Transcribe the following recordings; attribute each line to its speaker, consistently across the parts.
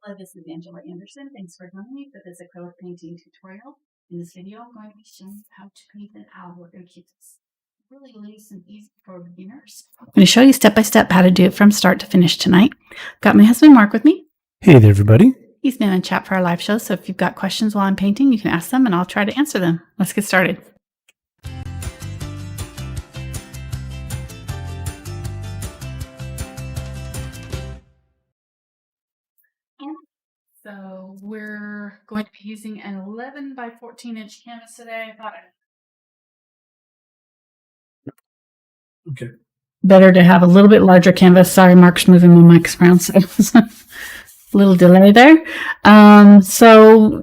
Speaker 1: Hello, this is Angela Anderson. Thanks for joining me for this acrylic painting tutorial. In this video, I'm going to be showing you how to paint an owl or kittens. Really loose and easy for beginners. I'm going to show you step by step how to do it from start to finish tonight. Got my husband Mark with me.
Speaker 2: Hey there, everybody.
Speaker 1: He's been in chat for our live show, so if you've got questions while I'm painting, you can ask them and I'll try to answer them. Let's get started. So we're going to be using an 11 by 14 inch canvas today. I thought
Speaker 2: Okay.
Speaker 1: Better to have a little bit larger canvas. Sorry, Mark's moving my mics around, so a little delay there. So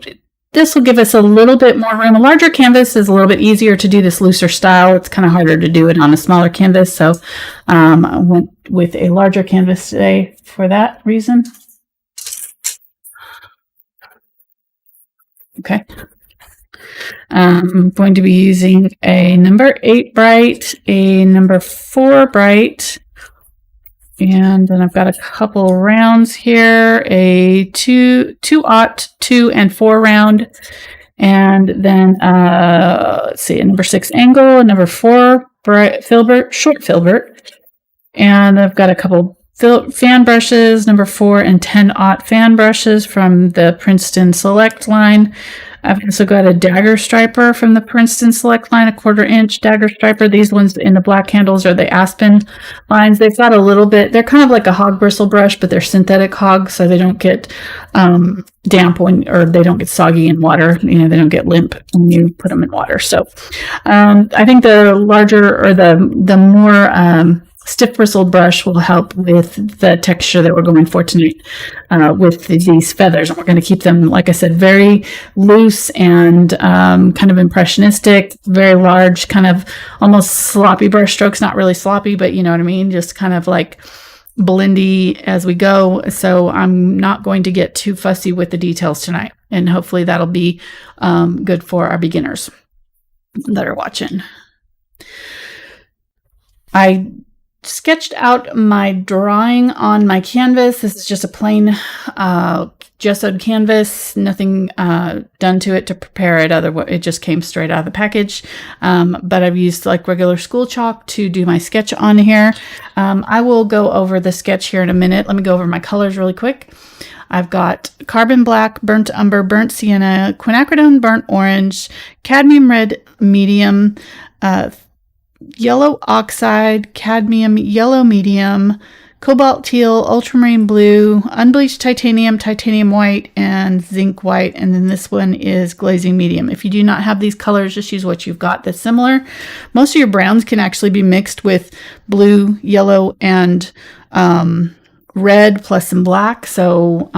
Speaker 1: this will give us a little bit more room. A larger canvas is a little bit easier to do this looser style. It's kind of harder to do it on a smaller canvas. So I went with a larger canvas today for that reason. Okay. I'm going to be using a number 8 bright, a number 4 bright, and then I've got a couple rounds here, a 2-aught, 2 and 4 round, and then let's see, a number 6 angle, a number 4 bright filbert, short filbert, and I've got a couple fan brushes, number 4 and 10-aught fan brushes from the Princeton Select line. I've also got a dagger striper from the Princeton Select line, a 1/4 inch dagger striper. These ones in the black handles are the Aspen lines. They've got a little bit, they're kind of like a hog bristle brush, but they're synthetic hog, so they don't get damp or they don't get soggy in water. You know, they don't get limp when you put them in water. So I think the larger or the more stiff bristled brush will help with the texture that we're going for tonight with these feathers. And we're going to keep them, like I said, very loose and kind of impressionistic, very large, kind of almost sloppy brush strokes. Not really sloppy, but you know what I mean? Just kind of like blendy as we go. So I'm not going to get too fussy with the details tonight. And hopefully that'll be good for our beginners that are watching. I sketched out my drawing on my canvas. This is just a plain gessoed canvas, nothing done to it to prepare it. Otherwise, it just came straight out of the package. But I've used like regular school chalk to do my sketch on here. I will go over the sketch here in a minute. Let me go over my colors really quick. I've got carbon black, burnt umber, burnt sienna, quinacridone, burnt orange, cadmium red medium, yellow oxide, cadmium yellow medium, cobalt teal, ultramarine blue, unbleached titanium, titanium white, and zinc white. And then this one is glazing medium. If you do not have these colors, just use what you've got that's similar. Most of your browns can actually be mixed with blue, yellow, and red plus some black. So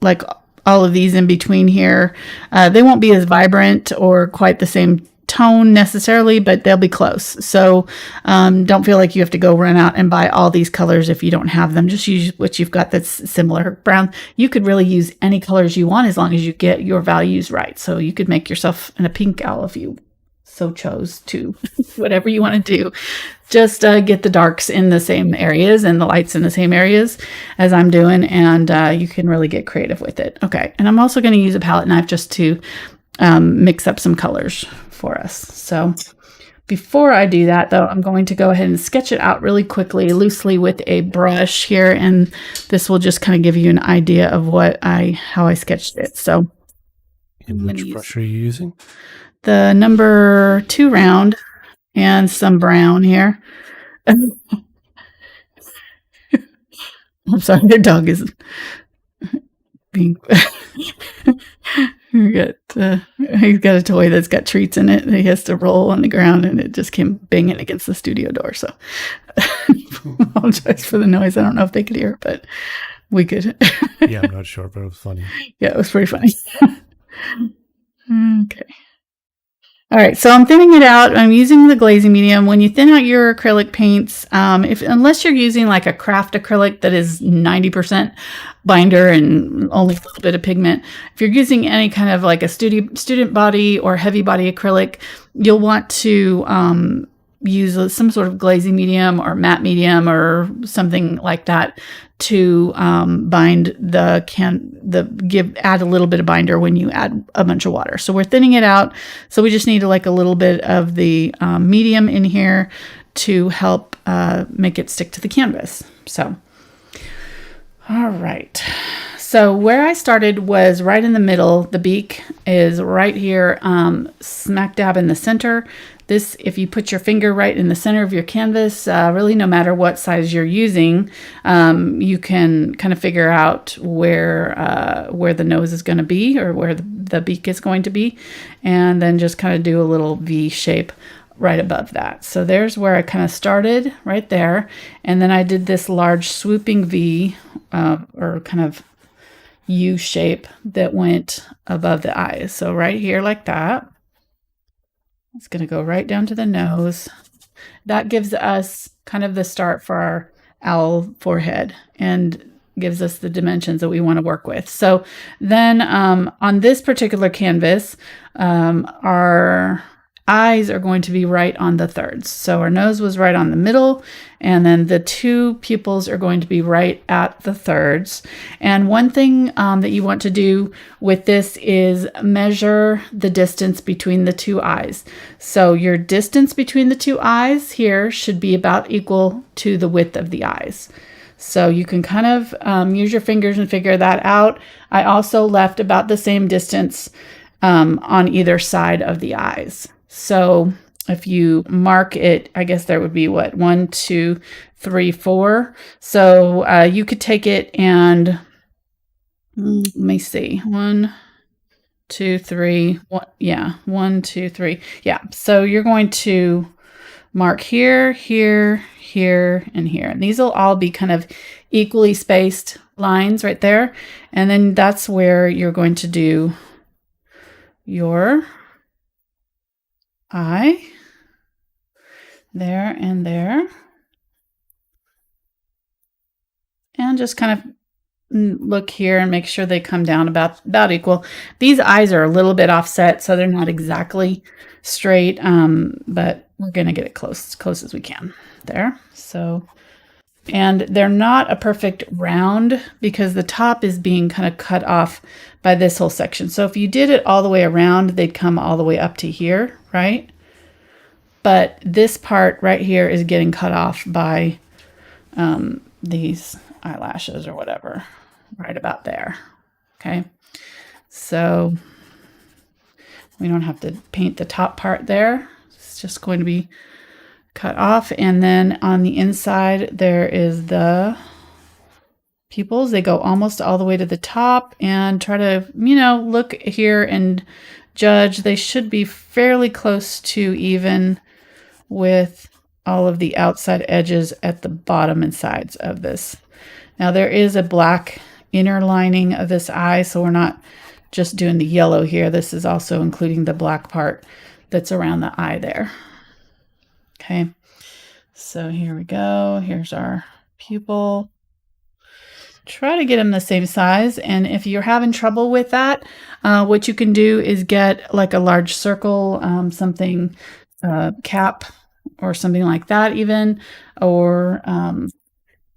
Speaker 1: like all of these in between here, they won't be as vibrant or quite the same tone necessarily, but they'll be close. So don't feel like you have to go run out and buy all these colors if you don't have them. Just use what you've got that's similar. Brown, you could really use any colors you want as long as you get your values right. So you could make yourself a pink owl if you so chose to. Whatever you want to do. Just get the darks in the same areas and the lights in the same areas as I'm doing, and you can really get creative with it. Okay, and I'm also going to use a palette knife just to mix up some colors for us. So before I do that though, I'm going to go ahead and sketch it out really quickly, loosely with a brush here, and this will just kind of give you an idea of how I sketched it. So
Speaker 2: and which brush are you using?
Speaker 1: The number 2 round and some brown here. I'm sorry, the dog is being he's got a toy that's got treats in it. He has to roll on the ground, and it just came banging against the studio door. So I apologize for the noise. I don't know if they could hear it, but we could.
Speaker 2: Yeah, I'm not sure, but it was funny.
Speaker 1: Yeah, it was pretty funny. Okay. All right, so I'm thinning it out. I'm using the glazing medium. When you thin out your acrylic paints, unless you're using like a craft acrylic that is 90% binder and only a little bit of pigment, if you're using any kind of like a student body or heavy body acrylic, you'll want to use some sort of glazing medium or matte medium or something like that to bind add a little bit of binder when you add a bunch of water. So we're thinning it out. So we just need like a little bit of the medium in here to help make it stick to the canvas. So, all right. So where I started was right in the middle. The beak is right here, smack dab in the center. This, if you put your finger right in the center of your canvas, really no matter what size you're using, you can kind of figure out where the nose is going to be, or where the beak is going to be, and then just kind of do a little V shape right above that. So there's where I kind of started, right there, and then I did this large swooping V, or kind of U shape that went above the eyes. So right here like that. It's going to go right down to the nose. That gives us kind of the start for our owl forehead and gives us the dimensions that we want to work with. So then on this particular canvas, our eyes are going to be right on the thirds. So our nose was right on the middle, and then the two pupils are going to be right at the thirds. And one thing that you want to do with this is measure the distance between the two eyes. So your distance between the two eyes here should be about equal to the width of the eyes. So you can kind of use your fingers and figure that out. I also left about the same distance on either side of the eyes. So if you mark it, I guess there would be what, 1, 2, 3, 4. So you could take it and let me see, 1, 2, 3, 1, yeah, 1, 2, 3, yeah. So you're going to mark here, here, here, and here. And these will all be kind of equally spaced lines right there. And then that's where you're going to do your eye, there and there, and just kind of look here and make sure they come down about equal. These eyes are a little bit offset, so they're not exactly straight, but we're going to get it close as we can there. So, and they're not a perfect round because the top is being kind of cut off by this whole section. So if you did it all the way around, they'd come all the way up to here, right? But this part right here is getting cut off by these eyelashes or whatever, right about there. Okay, so we don't have to paint the top part there. It's just going to be cut off. And then on the inside, there is the pupils. They go almost all the way to the top, and try to, look here and judge. They should be fairly close to even with all of the outside edges at the bottom and sides of this. Now there is a black inner lining of this eye, so we're not just doing the yellow here. This is also including the black part that's around the eye there. Okay, so here we go. Here's our pupil. Try to get them the same size, and if you're having trouble with that, what you can do is get like a large circle, something cap or something like that even, or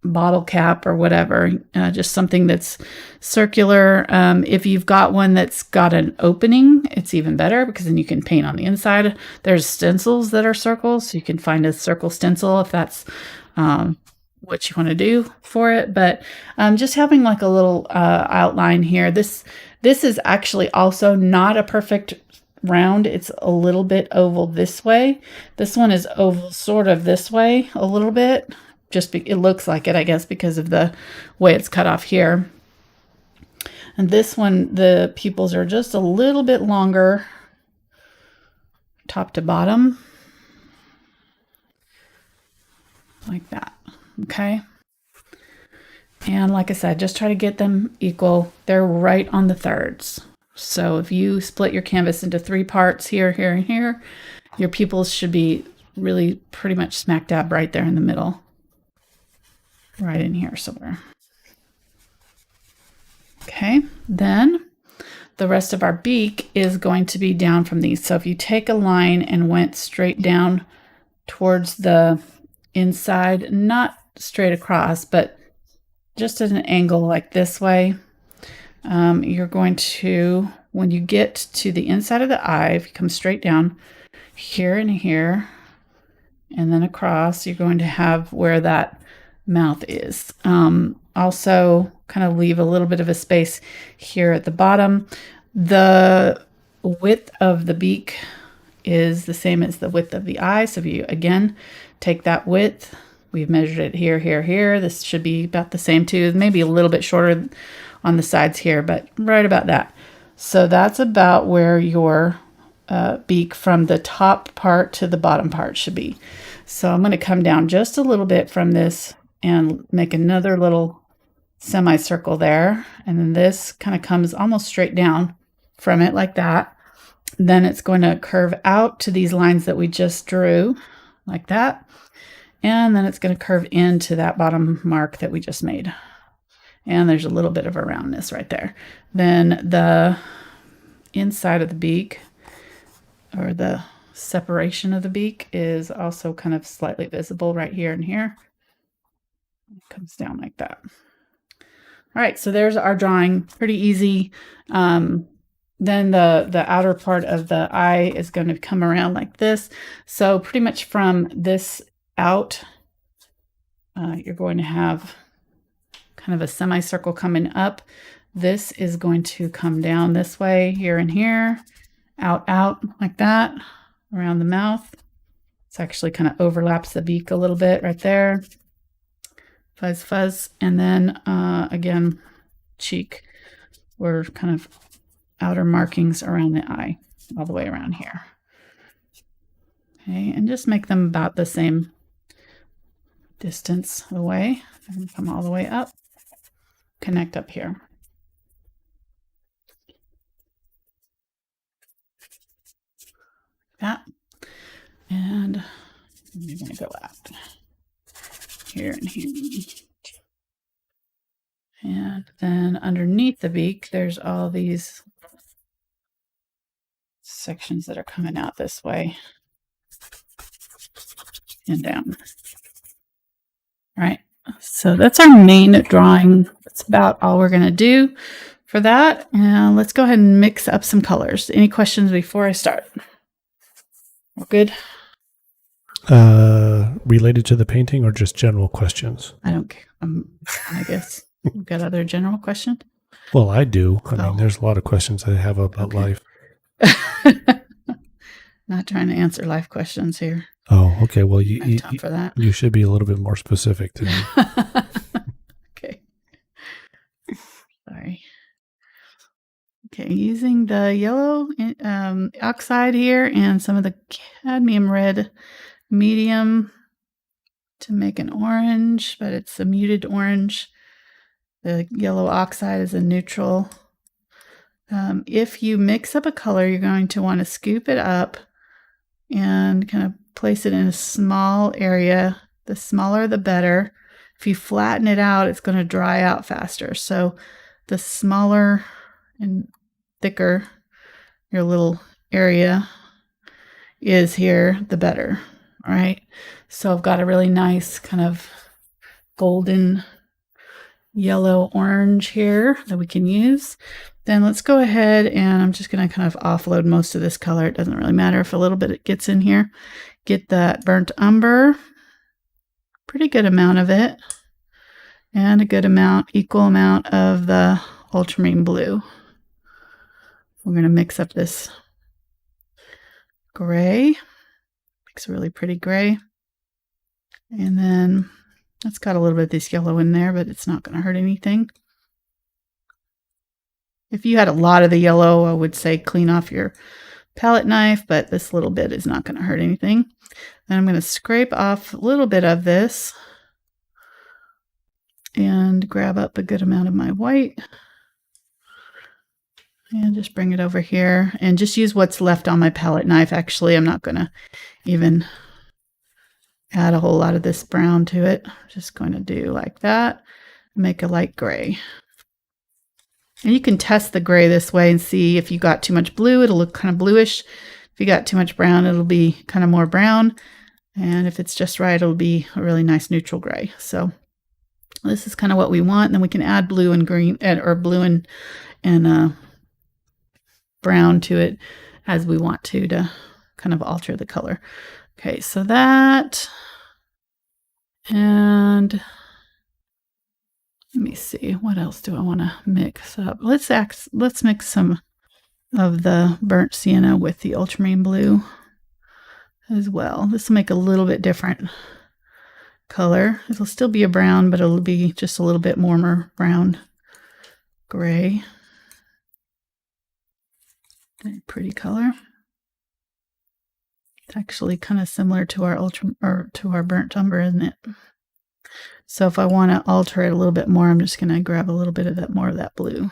Speaker 1: bottle cap or whatever, just something that's circular. If you've got one that's got an opening, it's even better because then you can paint on the inside. There's stencils that are circles, so you can find a circle stencil if that's what you want to do for it. But just having like a little outline here. This is actually also not a perfect round. It's a little bit oval this way. This one is oval sort of this way a little bit. It looks like it, I guess, because of the way it's cut off here. And this one, the pupils are just a little bit longer, top to bottom, like that. Okay. And like I said, just try to get them equal. They're right on the thirds. So if you split your canvas into 3 parts, here, here, and here, your pupils should be really pretty much smack dab right there in the middle. Right in here somewhere. Okay, then the rest of our beak is going to be down from these. So if you take a line and went straight down towards the inside, not straight across, but just at an angle like this way. You're going to, when you get to the inside of the eye, if you come straight down here and here, and then across, you're going to have where that mouth is. Also kind of leave a little bit of a space here at the bottom. The width of the beak is the same as the width of the eye. So if you, again, take that width, we've measured it here, here, here. This should be about the same too. Maybe a little bit shorter on the sides here, but right about that. So that's about where your beak from the top part to the bottom part should be. So I'm going to come down just a little bit from this and make another little semicircle there. And then this kind of comes almost straight down from it like that. Then it's going to curve out to these lines that we just drew like that. And then it's going to curve into that bottom mark that we just made. And there's a little bit of a roundness right there. Then the inside of the beak, or the separation of the beak, is also kind of slightly visible right here and here. It comes down like that. All right, so there's our drawing. Pretty easy. Then the outer part of the eye is going to come around like this. So pretty much from this out, you're going to have kind of a semicircle coming up. This is going to come down this way, here and here, out like that, around the mouth. It's actually kind of overlaps the beak a little bit right there. Fuzz, fuzz. And then again, cheek, or kind of outer markings around the eye, all the way around here. Okay, and just make them about the same distance away. And come all the way up, connect up here. That. And we're going to go out here and here. And then underneath the beak, there's all these sections that are coming out this way and down. All right, so that's our main drawing. That's about all we're going to do for that. And let's go ahead and mix up some colors. Any questions before I start? We're good?
Speaker 2: Related to the painting or just general questions?
Speaker 1: I don't care. I guess we've got other general questions.
Speaker 2: Well, I do. I mean, there's a lot of questions I have about life.
Speaker 1: Not trying to answer life questions here.
Speaker 2: Oh, okay. Well, you
Speaker 1: time for that.
Speaker 2: You should be a little bit more specific today.
Speaker 1: Okay. Sorry. Okay, using the yellow oxide here and some of the cadmium red medium to make an orange, but it's a muted orange. The yellow oxide is a neutral. If you mix up a color, you're going to want to scoop it up and kind of place it in a small area. The smaller, the better. If you flatten it out, it's going to dry out faster. So the smaller and thicker your little area is here, the better. All right. So I've got a really nice kind of golden yellow orange here that we can use. Then let's go ahead and I'm just going to kind of offload most of this color. It doesn't really matter if a little bit it gets in here. Get that burnt umber, pretty good amount of it, and a good amount, equal amount of the ultramarine blue. We're going to mix up this gray. Makes a really pretty gray. And then it's got a little bit of this yellow in there, but it's not going to hurt anything. If you had a lot of the yellow, I would say clean off your palette knife, but this little bit is not going to hurt anything. Then I'm going to scrape off a little bit of this and grab up a good amount of my white and just bring it over here and just use what's left on my palette knife. Actually, I'm not going to even add a whole lot of this brown to it. I'm just going to do like that, make a light gray. And you can test the gray this way and see if you got too much blue, it'll look kind of bluish. If you got too much brown, it'll be kind of more brown. And if it's just right, it'll be a really nice neutral gray. So this is kind of what we want. And then we can add blue and green, or blue and brown to it as we want to kind of alter the color. Okay, so that, and let me see, what else do I want to mix up? Let's mix some of the burnt sienna with the ultramarine blue as well. This will make a little bit different color. It'll still be a brown, but it'll be just a little bit warmer brown gray. Very pretty color. It's actually kind of similar to our burnt umber, isn't it? So if I want to alter it a little bit more, I'm just going to grab a little bit of that, more of that blue.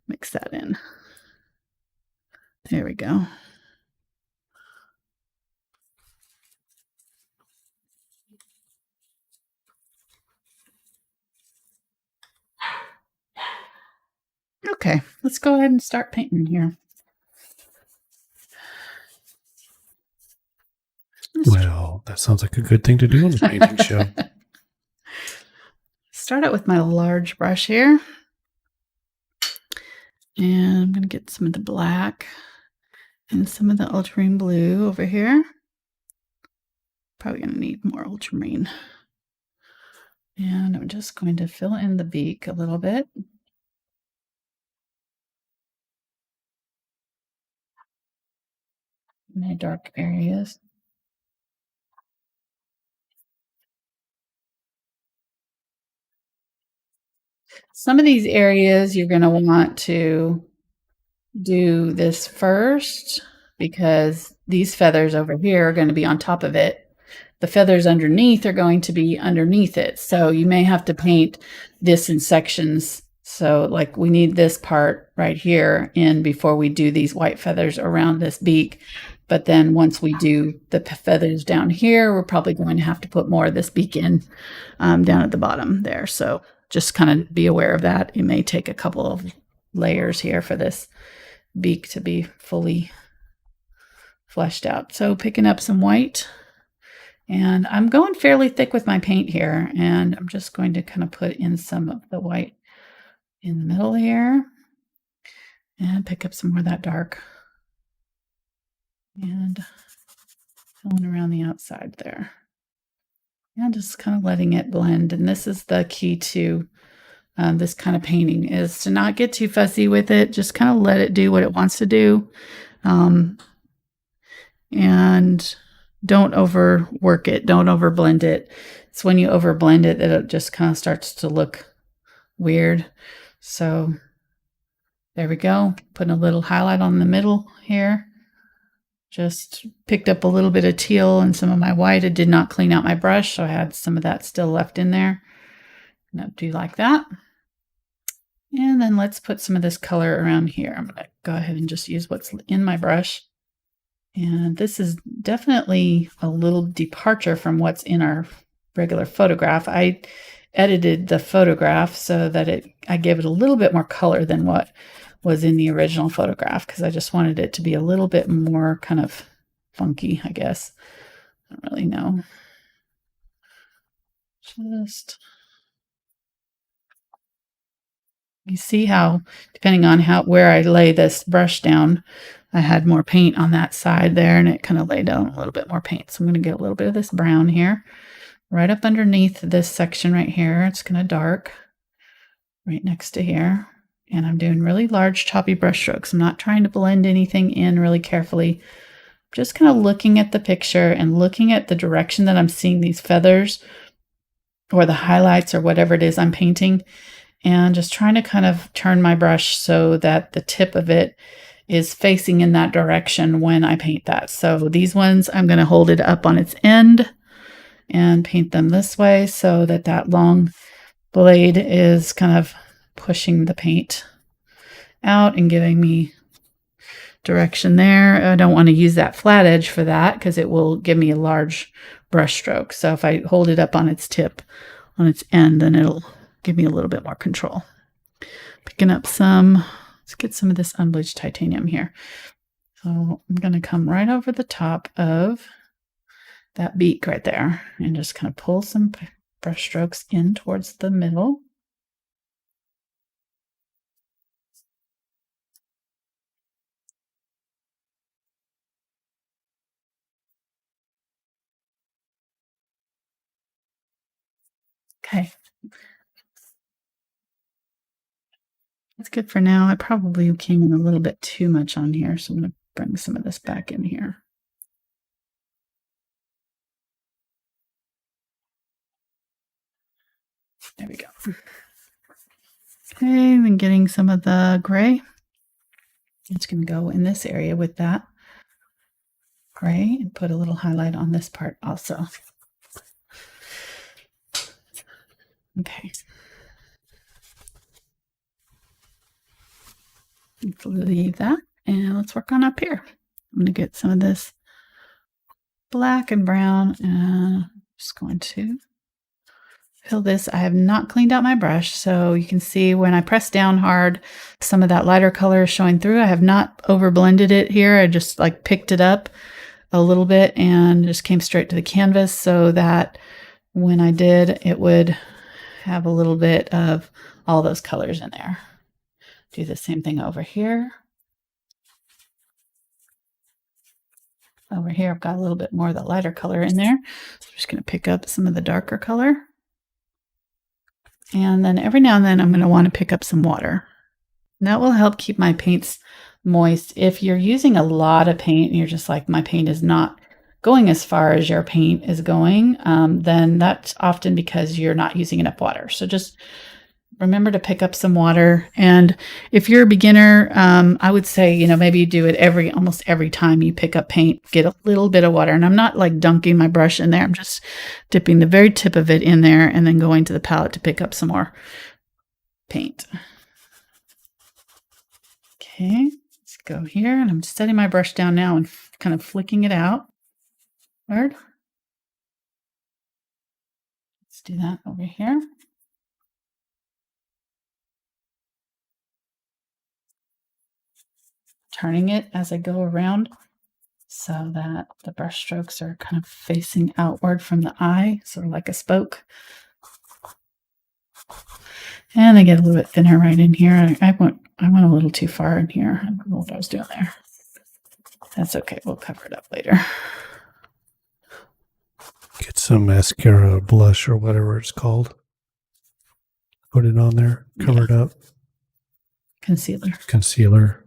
Speaker 1: Mix that in. There we go. Okay, let's go ahead and start painting here.
Speaker 2: Well, that sounds like a good thing to do on the painting show.
Speaker 1: Start out with my large brush here. And I'm going to get some of the black and some of the ultramarine blue over here. Probably going to need more ultramarine. And I'm just going to fill in the beak a little bit. My dark areas. Some of these areas you're going to want to do this first because these feathers over here are going to be on top of it. The feathers underneath are going to be underneath it. So you may have to paint this in sections. So like we need this part right here in before we do these white feathers around this beak. But then once we do the feathers down here, we're probably going to have to put more of this beak in down at the bottom there. So just kind of be aware of that. It may take a couple of layers here for this beak to be fully fleshed out. So picking up some white, and I'm going fairly thick with my paint here, and I'm just going to kind of put in some of the white in the middle here and pick up some more of that dark and filling around the outside there. And just kind of letting it blend. And this is the key to this kind of painting, is to not get too fussy with it. Just kind of let it do what it wants to do. And don't overwork it. Don't overblend it. It's when you overblend it that it just kind of starts to look weird. So there we go. Putting a little highlight on the middle here. Just picked up a little bit of teal and some of my white. I did not clean out my brush, so I had some of that still left in there. And I'll do like that. And then let's put some of this color around here. I'm going to go ahead and just use what's in my brush. And this is definitely a little departure from what's in our regular photograph. I edited the photograph so that I gave it a little bit more color than what was in the original photograph, because I just wanted it to be a little bit more kind of funky, I guess. I don't really know. Just, you see how, depending on where I lay this brush down, I had more paint on that side there, and it kind of laid down a little bit more paint. So I'm going to get a little bit of this brown here, right up underneath this section right here. It's kind of dark, right next to here. And I'm doing really large choppy brush strokes. I'm not trying to blend anything in really carefully. Just kind of looking at the picture and looking at the direction that I'm seeing these feathers or the highlights or whatever it is I'm painting, and just trying to kind of turn my brush so that the tip of it is facing in that direction when I paint that. So these ones, I'm going to hold it up on its end and paint them this way so that that long blade is kind of pushing the paint out and giving me direction there. I don't want to use that flat edge for that because it will give me a large brush stroke. So if I hold it up on its tip, on its end, then it'll give me a little bit more control. Picking up some, let's get some of this unbleached titanium here. So I'm going to come right over the top of that beak right there, and just kind of pull some brush strokes in towards the middle. Okay. That's good for now. I probably came in a little bit too much on here, so I'm going to bring some of this back in here. There we go. Okay, then getting some of the gray. It's going to go in this area with that gray and put a little highlight on this part also. Okay. Let's leave that and let's work on up here. I'm going to get some of this black and brown and I'm just going to fill this. I have not cleaned out my brush, so you can see when I press down hard, some of that lighter color is showing through. I have not over blended it here. I just like picked it up a little bit and just came straight to the canvas so that when I did, it would have a little bit of all those colors in there. Do the same thing over here. Over here, I've got a little bit more of the lighter color in there. So I'm just going to pick up some of the darker color. And then every now and then, I'm going to want to pick up some water. And that will help keep my paints moist. If you're using a lot of paint and you're just like, my paint is not going as far as your paint is going, then that's often because you're not using enough water. So just remember to pick up some water. And if you're a beginner, I would say, you know, maybe you do it almost every time you pick up paint, get a little bit of water. And I'm not like dunking my brush in there. I'm just dipping the very tip of it in there and then going to the palette to pick up some more paint. Okay, let's go here. And I'm just setting my brush down now and kind of flicking it out. Let's do that over here. Turning it as I go around so that the brush strokes are kind of facing outward from the eye, sort of like a spoke. And I get a little bit thinner right in here. I went a little too far in here. I don't know what I was doing there. That's okay. We'll cover it up later.
Speaker 2: Get some mascara, blush, or whatever it's called. Put it on there. Cover it up. Concealer.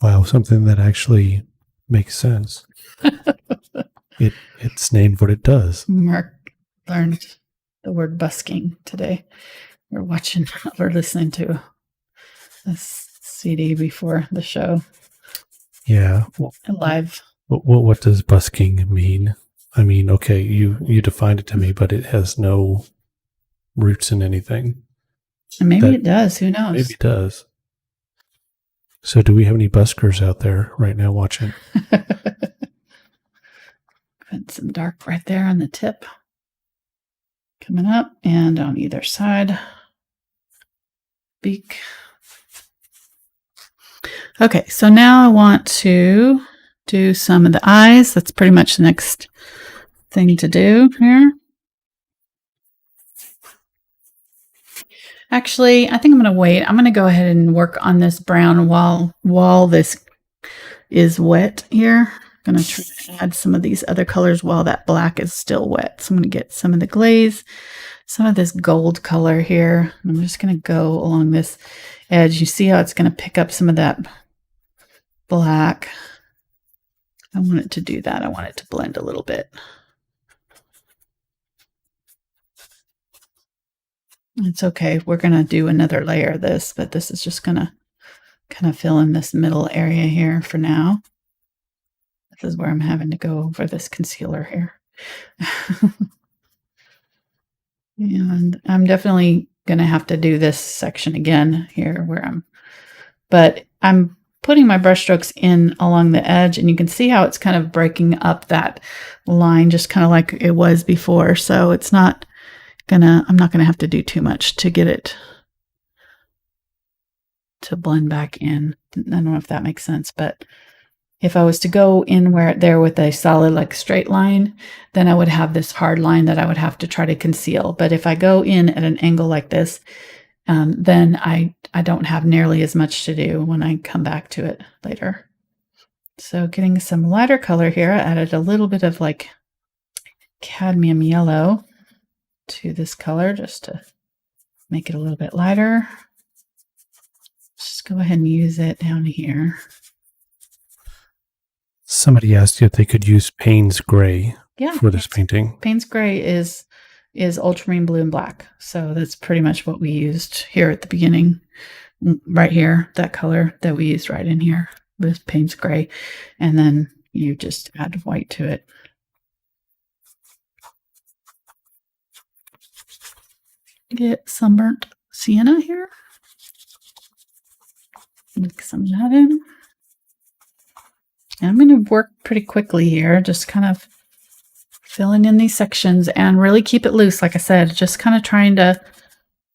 Speaker 2: Wow, something that actually makes sense. It's named what it does.
Speaker 1: Mark learned the word busking today. We're listening to a CD before the show.
Speaker 2: Yeah.
Speaker 1: Live.
Speaker 2: What does busking mean? I mean, okay, you defined it to me, but it has no roots in anything.
Speaker 1: And maybe it does. Who knows?
Speaker 2: Maybe it does. So do we have any buskers out there right now watching?
Speaker 1: Put some dark right there on the tip. Coming up and on either side. Beak. Okay, so now I want to do some of the eyes. That's pretty much the next thing to do here. Actually, I think I'm going to wait. I'm going to go ahead and work on this brown while this is wet here. I'm going to try to add some of these other colors while that black is still wet. So I'm going to get some of the glaze, some of this gold color here. I'm just going to go along this edge. You see how it's going to pick up some of that black. I want it to do that. I want it to blend a little bit. It's okay. We're going to do another layer of this, but this is just going to kind of fill in this middle area here for now. This is where I'm having to go over this concealer here. And I'm definitely going to have to do this section again here but I'm putting my brush strokes in along the edge, and you can see how it's kind of breaking up that line just kind of like it was before. So it's not I'm not gonna have to do too much to get it to blend back in. I don't know if that makes sense, but if I was to go in there with a solid like straight line, then I would have this hard line that I would have to try to conceal. But if I go in at an angle like this, then I don't have nearly as much to do when I come back to it later. So getting some lighter color here, I added a little bit of like cadmium yellow to this color just to make it a little bit lighter. Just go ahead and use it down here.
Speaker 2: Somebody asked you if they could use Payne's Gray for this painting.
Speaker 1: Payne's Gray is Ultramarine Blue and Black. So that's pretty much what we used here at the beginning. Right here, that color that we used right in here with Payne's Gray. And then you just add white to it. Get some burnt sienna here. Mix some of that in. And I'm going to work pretty quickly here, just kind of filling in these sections and really keep it loose. Like I said, just kind of trying to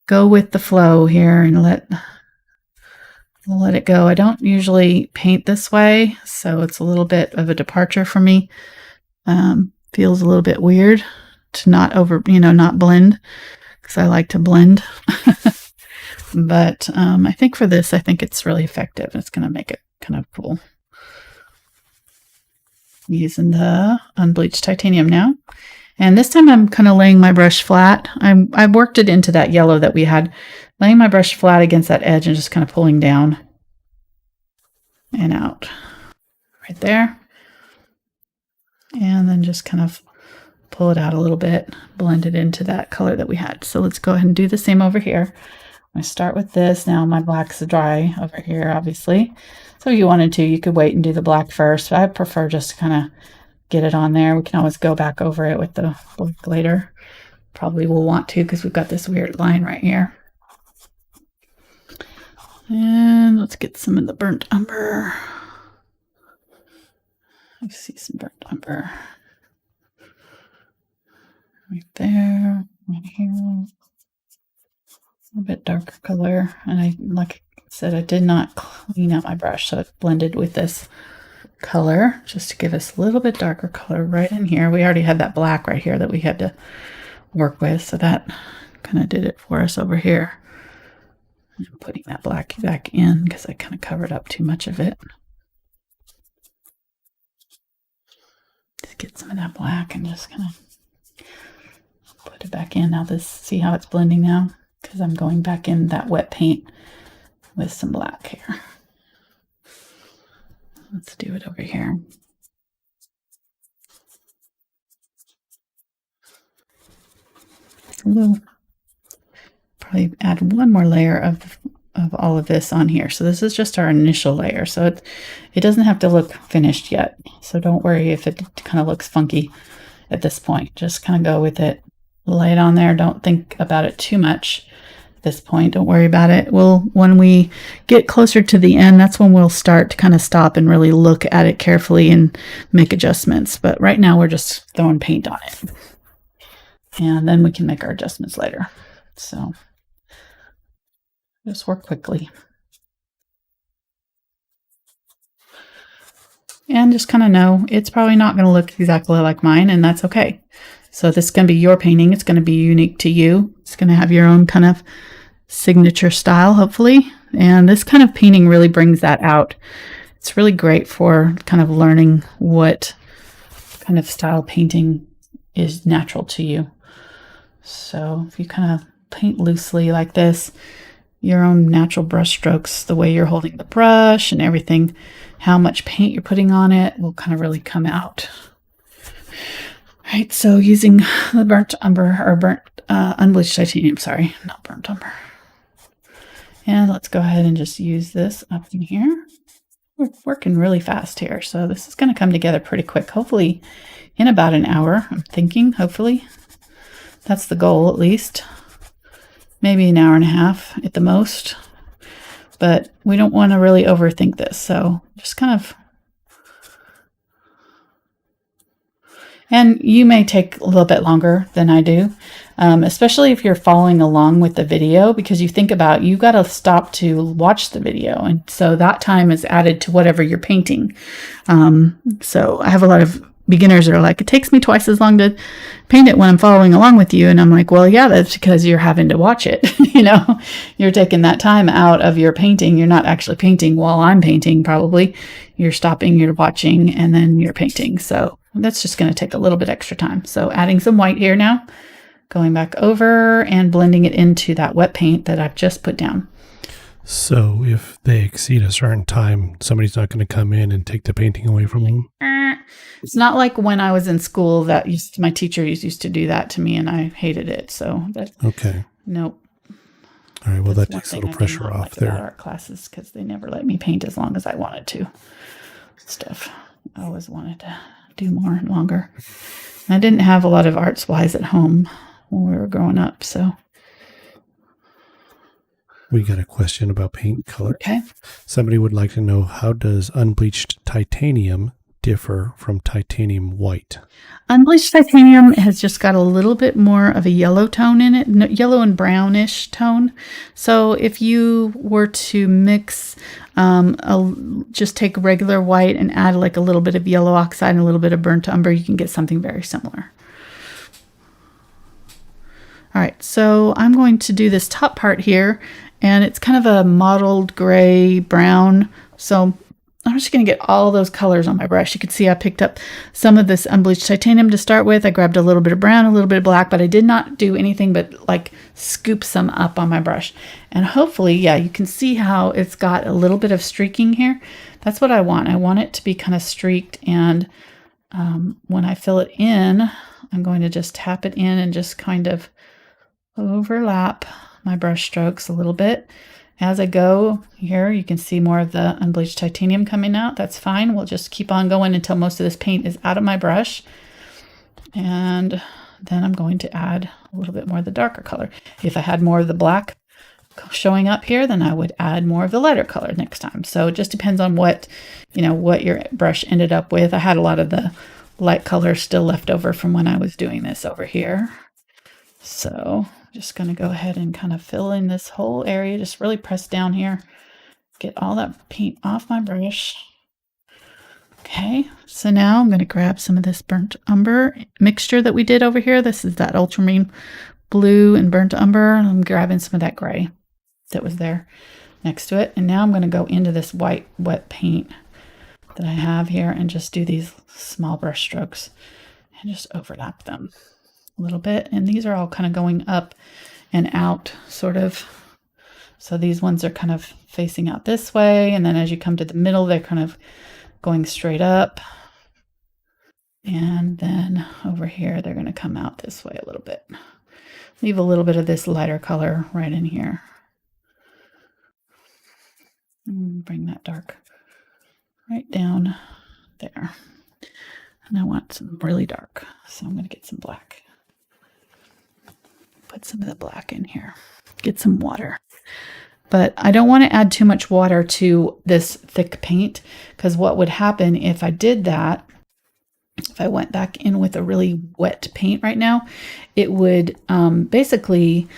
Speaker 1: go with the flow here and let it go. I don't usually paint this way, so it's a little bit of a departure for me. Feels a little bit weird to not not blend, because I like to blend. But I think for this, I think it's really effective. It's going to make it kind of cool. Using the Unbleached Titanium now. And this time I'm kind of laying my brush flat. I worked it into that yellow that we had. Laying my brush flat against that edge and just kind of pulling down and out. Right there. And then just kind of pull it out a little bit. Blend it into that color that we had. So let's go ahead and do the same over here. I start with this. Now my black's dry over here, obviously. So if you wanted to, you could wait and do the black first. I prefer just to kind of get it on there. We can always go back over it with the black later. Probably will want to, because we've got this weird line right here. And let's get some of the burnt umber. I see some burnt umber. Right there, right here. A bit darker color, and like I said, I did not clean out my brush, so it blended with this color just to give us a little bit darker color right in here. We already had that black right here that we had to work with, so that kind of did it for us over here. I'm putting that black back in because I kind of covered up too much of it. Just get some of that black and just kind of put it back in. Now see how it's blending now? Because I'm going back in that wet paint with some black here. Let's do it over here. We'll probably add one more layer of all of this on here. So this is just our initial layer. So it doesn't have to look finished yet. So don't worry if it kind of looks funky at this point. Just kind of go with it. Lay it on there. Don't think about it too much at this point. Don't worry about it. When we get closer to the end, that's when we'll start to kind of stop and really look at it carefully and make adjustments. But right now we're just throwing paint on it. And then we can make our adjustments later. So just work quickly. And just kind of know it's probably not going to look exactly like mine, and that's okay. So this is going to be your painting. It's going to be unique to you. It's going to have your own kind of signature style, hopefully. And this kind of painting really brings that out. It's really great for kind of learning what kind of style painting is natural to you. So if you kind of paint loosely like this, your own natural brush strokes, the way you're holding the brush and everything, how much paint you're putting on it will kind of really come out. Right, so using the burnt umber, or unbleached titanium, sorry, not burnt umber. And let's go ahead and just use this up in here. We're working really fast here, so this is going to come together pretty quick, hopefully in about an hour, I'm thinking, hopefully. That's the goal, at least. Maybe an hour and a half at the most. But we don't want to really overthink this, so just kind of... And you may take a little bit longer than I do, especially if you're following along with the video, because you think about you got to stop to watch the video. And so that time is added to whatever you're painting. So I have a lot of beginners that are like, it takes me twice as long to paint it when I'm following along with you. And I'm like, well, yeah, that's because you're having to watch it. You're taking that time out of your painting. You're not actually painting while I'm painting, probably. You're stopping, you're watching, and then you're painting. So that's just going to take a little bit extra time. So adding some white here now, going back over and blending it into that wet paint that I've just put down.
Speaker 2: So if they exceed a certain time, somebody's not going to come in and take the painting away from them?
Speaker 1: It's not like when I was in school that my teacher used to do that to me, and I hated it. So
Speaker 2: okay.
Speaker 1: Nope.
Speaker 2: All right. Well, that takes a little pressure off there.
Speaker 1: Art classes, because they never let me paint as long as I wanted to. Stuff. I always wanted to do more and longer. And I didn't have a lot of art supplies at home when we were growing up, so.
Speaker 2: We got a question about paint color.
Speaker 1: Okay.
Speaker 2: Somebody would like to know, how does unbleached titanium differ from titanium white?
Speaker 1: Unbleached titanium has just got a little bit more of a yellow tone in it, yellow and brownish tone. So if you were to mix, just take regular white and add like a little bit of yellow oxide and a little bit of burnt umber, you can get something very similar. All right, so I'm going to do this top part here, and it's kind of a mottled gray brown. So I'm just going to get all those colors on my brush. You can see I picked up some of this unbleached titanium to start with. I grabbed a little bit of brown, a little bit of black, but I did not do anything but like scoop some up on my brush. And hopefully, yeah, you can see how it's got a little bit of streaking here. That's what I want. I want it to be kind of streaked. And when I fill it in, I'm going to just tap it in and just kind of overlap my brush strokes a little bit. As I go here, you can see more of the unbleached titanium coming out. That's fine. We'll just keep on going until most of this paint is out of my brush. And then I'm going to add a little bit more of the darker color. If I had more of the black showing up here, then I would add more of the lighter color next time. So it just depends on what your brush ended up with. I had a lot of the light color still left over from when I was doing this over here. So I'm just going to go ahead and kind of fill in this whole area. Just really press down here. Get all that paint off my brush. Okay, so now I'm going to grab some of this burnt umber mixture that we did over here. This is that ultramarine blue and burnt umber. I'm grabbing some of that gray that was there next to it. And now I'm going to go into this white wet paint that I have here and just do these small brush strokes and just overlap them a little bit. And these are all kind of going up and out sort of. So these ones are kind of facing out this way. And then as you come to the middle, they're kind of going straight up. And then over here, they're going to come out this way a little bit. Leave a little bit of this lighter color right in here. And bring that dark right down there. And I want some really dark, so I'm going to get some black. Put some of the black in here. Get some water. But I don't want to add too much water to this thick paint, because what would happen if I did that, if I went back in with a really wet paint right now, it would basically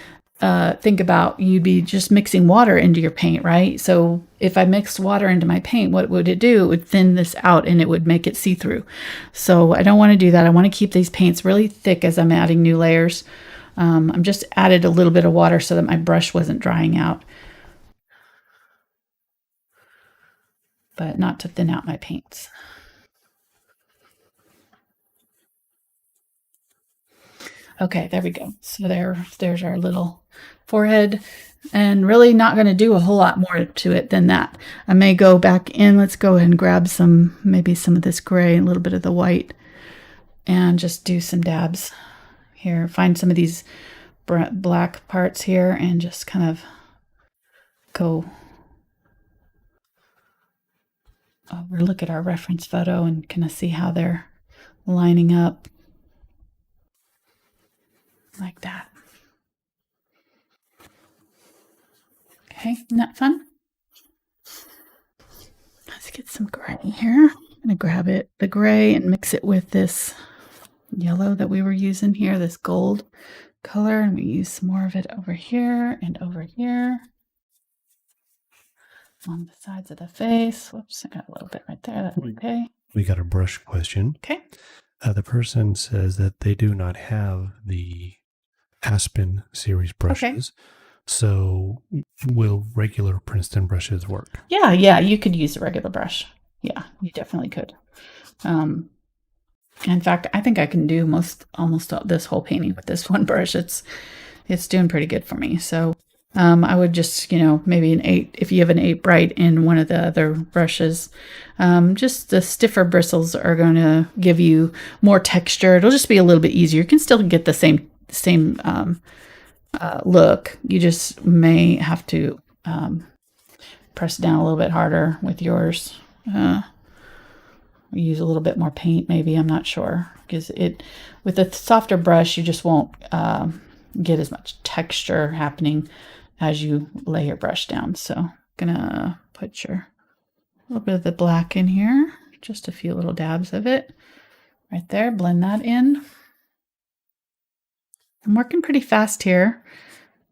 Speaker 1: think about, you'd be just mixing water into your paint, right? So if I mixed water into my paint, what would it do? It would thin this out and it would make it see-through. So I don't want to do that. I want to keep these paints really thick as I'm adding new layers. I'm just added a little bit of water so that my brush wasn't drying out, but not to thin out my paints. Okay, there we go. So there's our little forehead, and really not going to do a whole lot more to it than that. I may go back in. Let's go ahead and grab maybe some of this gray and a little bit of the white, and just do some dabs here. Find some of these black parts here and just kind of go over, look at our reference photo and kind of see how they're lining up like that. Okay, isn't that fun? Let's get some gray here. I'm going to grab the gray and mix it with this yellow that we were using here, this gold color, and we use some more of it over here and over here on the sides of the face. Whoops, I got a little bit right there. That's okay.
Speaker 2: We got a brush question.
Speaker 1: Okay.
Speaker 2: The person says that they do not have the Aspen series brushes. So will regular Princeton brushes work?
Speaker 1: Yeah, you could use a regular brush. Yeah, you definitely could. In fact, I think I can do almost this whole painting with this one brush. It's doing pretty good for me. So I would just, maybe an 8, if you have an 8 bright in one of the other brushes. Just the stiffer bristles are going to give you more texture. It'll just be a little bit easier. You can still get the same look. You just may have to press down a little bit harder with yours. Use a little bit more paint, maybe. I'm not sure, because with a softer brush, you just won't get as much texture happening as you lay your brush down. So I'm gonna put a little bit of the black in here, just a few little dabs of it right there. Blend that in. I'm working pretty fast here,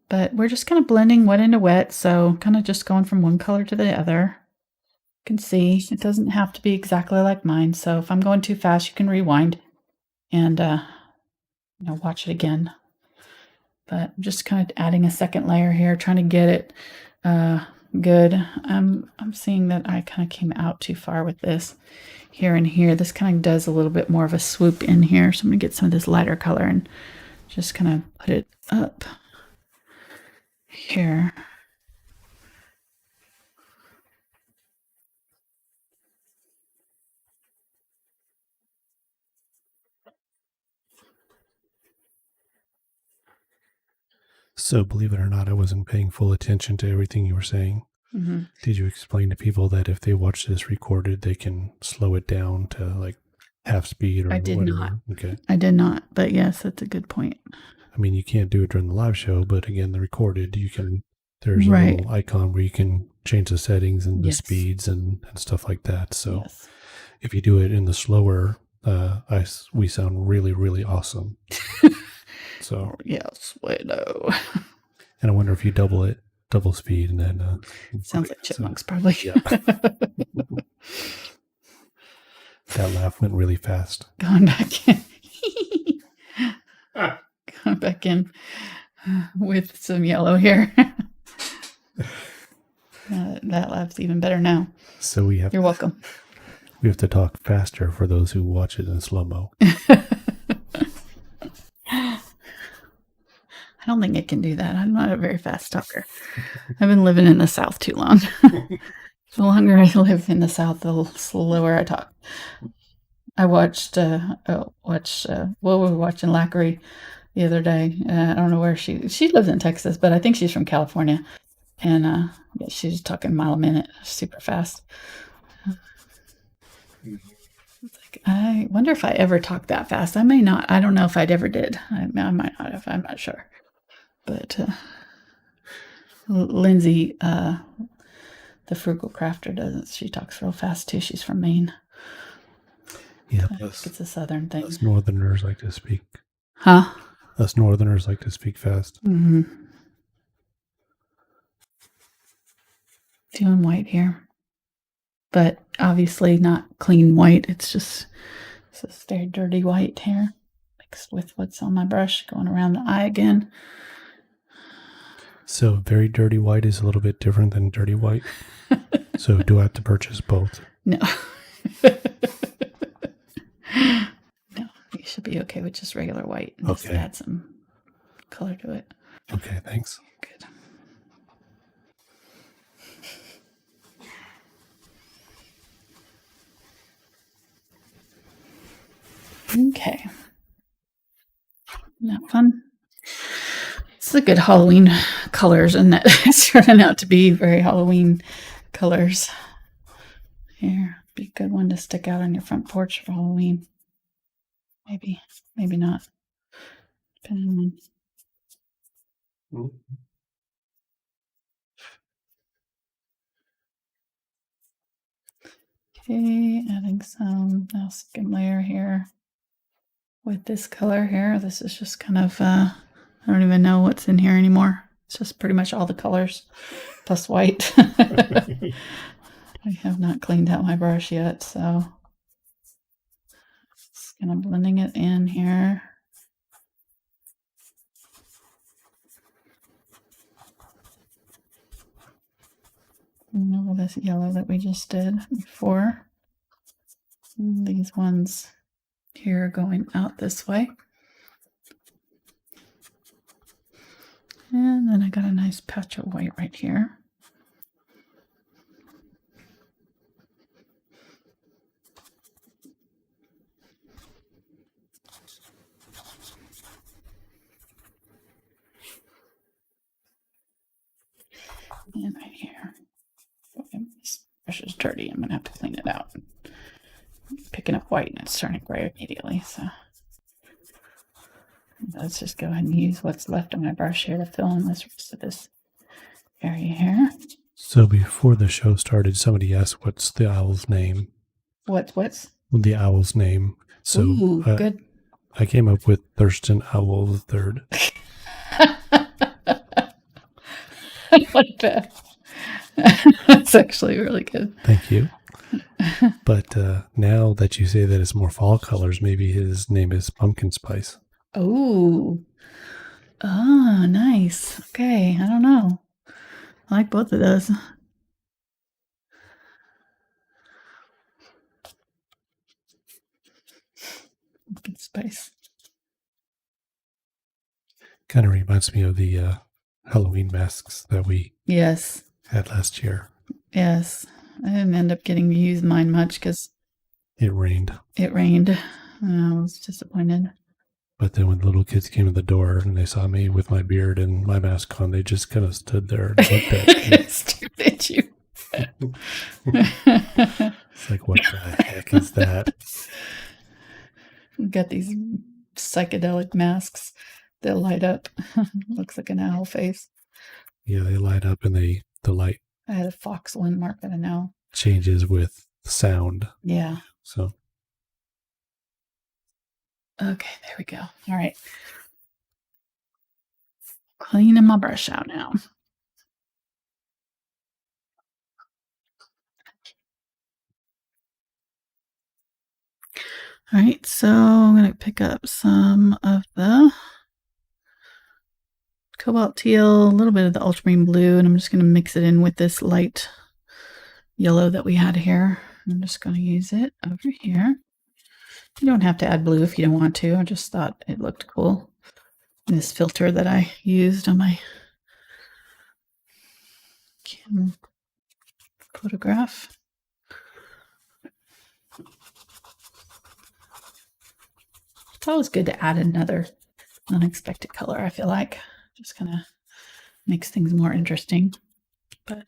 Speaker 1: but we're just kind of blending wet into wet, so kind of just going from one color to the other. You can see it doesn't have to be exactly like mine, so if I'm going too fast, you can rewind and watch it again. But I'm just kind of adding a second layer here, trying to get it good. I'm seeing that I kind of came out too far with this here and here. This kind of does a little bit more of a swoop in here, so I'm going to get some of this lighter color and just kind of put it up here.
Speaker 2: So believe it or not, I wasn't paying full attention to everything you were saying. Mm-hmm. Did you explain to people that if they watch this recorded, they can slow it down to like half speed or
Speaker 1: I did
Speaker 2: whatever?
Speaker 1: not.
Speaker 2: Okay.
Speaker 1: I did not, but yes, that's a good point.
Speaker 2: I mean, you can't do it during the live show, but again, the recorded, you can, there's a
Speaker 1: Right.
Speaker 2: little icon where you can change the settings and the speeds and stuff like that. So if you do it in the slower, we sound really, really awesome. So
Speaker 1: yes, Willow.
Speaker 2: And I wonder if you double speed, and then
Speaker 1: sounds like chipmunks, probably.
Speaker 2: Yeah. That laugh went really fast.
Speaker 1: Going back in. Going back in with some yellow here. That laugh's even better now.
Speaker 2: So
Speaker 1: You're welcome.
Speaker 2: We have to talk faster for those who watch it in slow-mo.
Speaker 1: I don't think it can do that. I'm not a very fast talker. I've been living in the South too long. The longer I live in the South, the slower I talk. I watched what were we watching? Lackery the other day. I don't know where she lives in Texas, but I think she's from California. And she's talking a mile a minute, super fast. It's like, I wonder if I ever talk that fast. I may not. I don't know if I'd ever did. I might not have. I'm not sure. But Lindsay, the frugal crafter, doesn't. She talks real fast too. She's from Maine.
Speaker 2: Yeah,
Speaker 1: it's a southern thing.
Speaker 2: Us Northerners like to speak.
Speaker 1: Huh?
Speaker 2: Us Northerners like to speak fast.
Speaker 1: Mm-hmm. Doing white here, but obviously not clean white. It's just this very dirty white here, mixed with what's on my brush, going around the eye again.
Speaker 2: So very dirty white is a little bit different than dirty white. So do I have to purchase both?
Speaker 1: No. No, you should be okay with just regular white. And just add some color to it.
Speaker 2: Okay, thanks.
Speaker 1: Good. Okay. Isn't that fun? It's a good Halloween colors, and that it's turning out to be very Halloween colors. Here, be a good one to stick out on your front porch for Halloween. Maybe not. Depending on. Okay, adding some second layer here. with this color here. This is just kind of, I don't even know what's in here anymore. It's just pretty much all the colors plus white. I have not cleaned out my brush yet, so just kind of blending it in here. Remember this yellow that we just did before. And these ones here are going out this way. And then I got a nice patch of white right here. And right here. Okay, this brush is dirty. I'm going to have to clean it out. I'm picking up white and it's turning gray immediately. So let's just go ahead and use what's left of my brush here to fill in this rest of this area here.
Speaker 2: So before the show started, somebody asked, "What's the owl's name?"
Speaker 1: What's
Speaker 2: the owl's name? So
Speaker 1: ooh, good.
Speaker 2: I came up with Thurston Owl the Third.
Speaker 1: I like that. That's actually really good.
Speaker 2: Thank you. But now that you say that it's more fall colors, maybe his name is Pumpkin Spice.
Speaker 1: Oh. Ah, nice. Okay, I don't know. I like both of those. Pumpkin Spice.
Speaker 2: Kind of reminds me of the Halloween masks that we had last year.
Speaker 1: Yes. I didn't end up getting to use mine much because
Speaker 2: it rained.
Speaker 1: And I was disappointed.
Speaker 2: But then when the little kids came to the door and they saw me with my beard and my mask on, they just kind of stood there and looked at me.
Speaker 1: Stared at you.
Speaker 2: It's like, what the heck is that?
Speaker 1: We've got these psychedelic masks that light up. Looks like an owl face.
Speaker 2: Yeah, they light up and the light.
Speaker 1: I had a fox one, Mark, I don't know.
Speaker 2: Changes with sound.
Speaker 1: Yeah.
Speaker 2: So.
Speaker 1: Okay, there we go. All right. Cleaning my brush out now. All right, so I'm going to pick up some of the Cobalt Teal, a little bit of the Ultramarine Blue, and I'm just going to mix it in with this light yellow that we had here. I'm just going to use it over here. You don't have to add blue if you don't want to. I just thought it looked cool. This filter that I used on my camera photograph. It's always good to add another unexpected color, I feel like. Just kind of makes things more interesting. But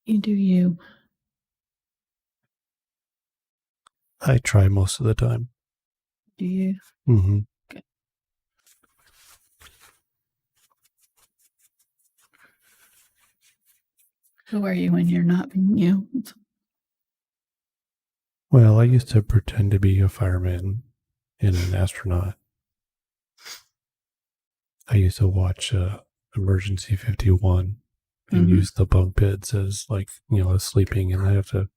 Speaker 1: you do you.
Speaker 2: I try most of the time.
Speaker 1: Do you?
Speaker 2: Mm-hmm.
Speaker 1: Good. Who are you when you're not being you?
Speaker 2: Well, I used to pretend to be a fireman and an astronaut. I used to watch Emergency 51 and use the bunk beds as, like, sleeping, and I have to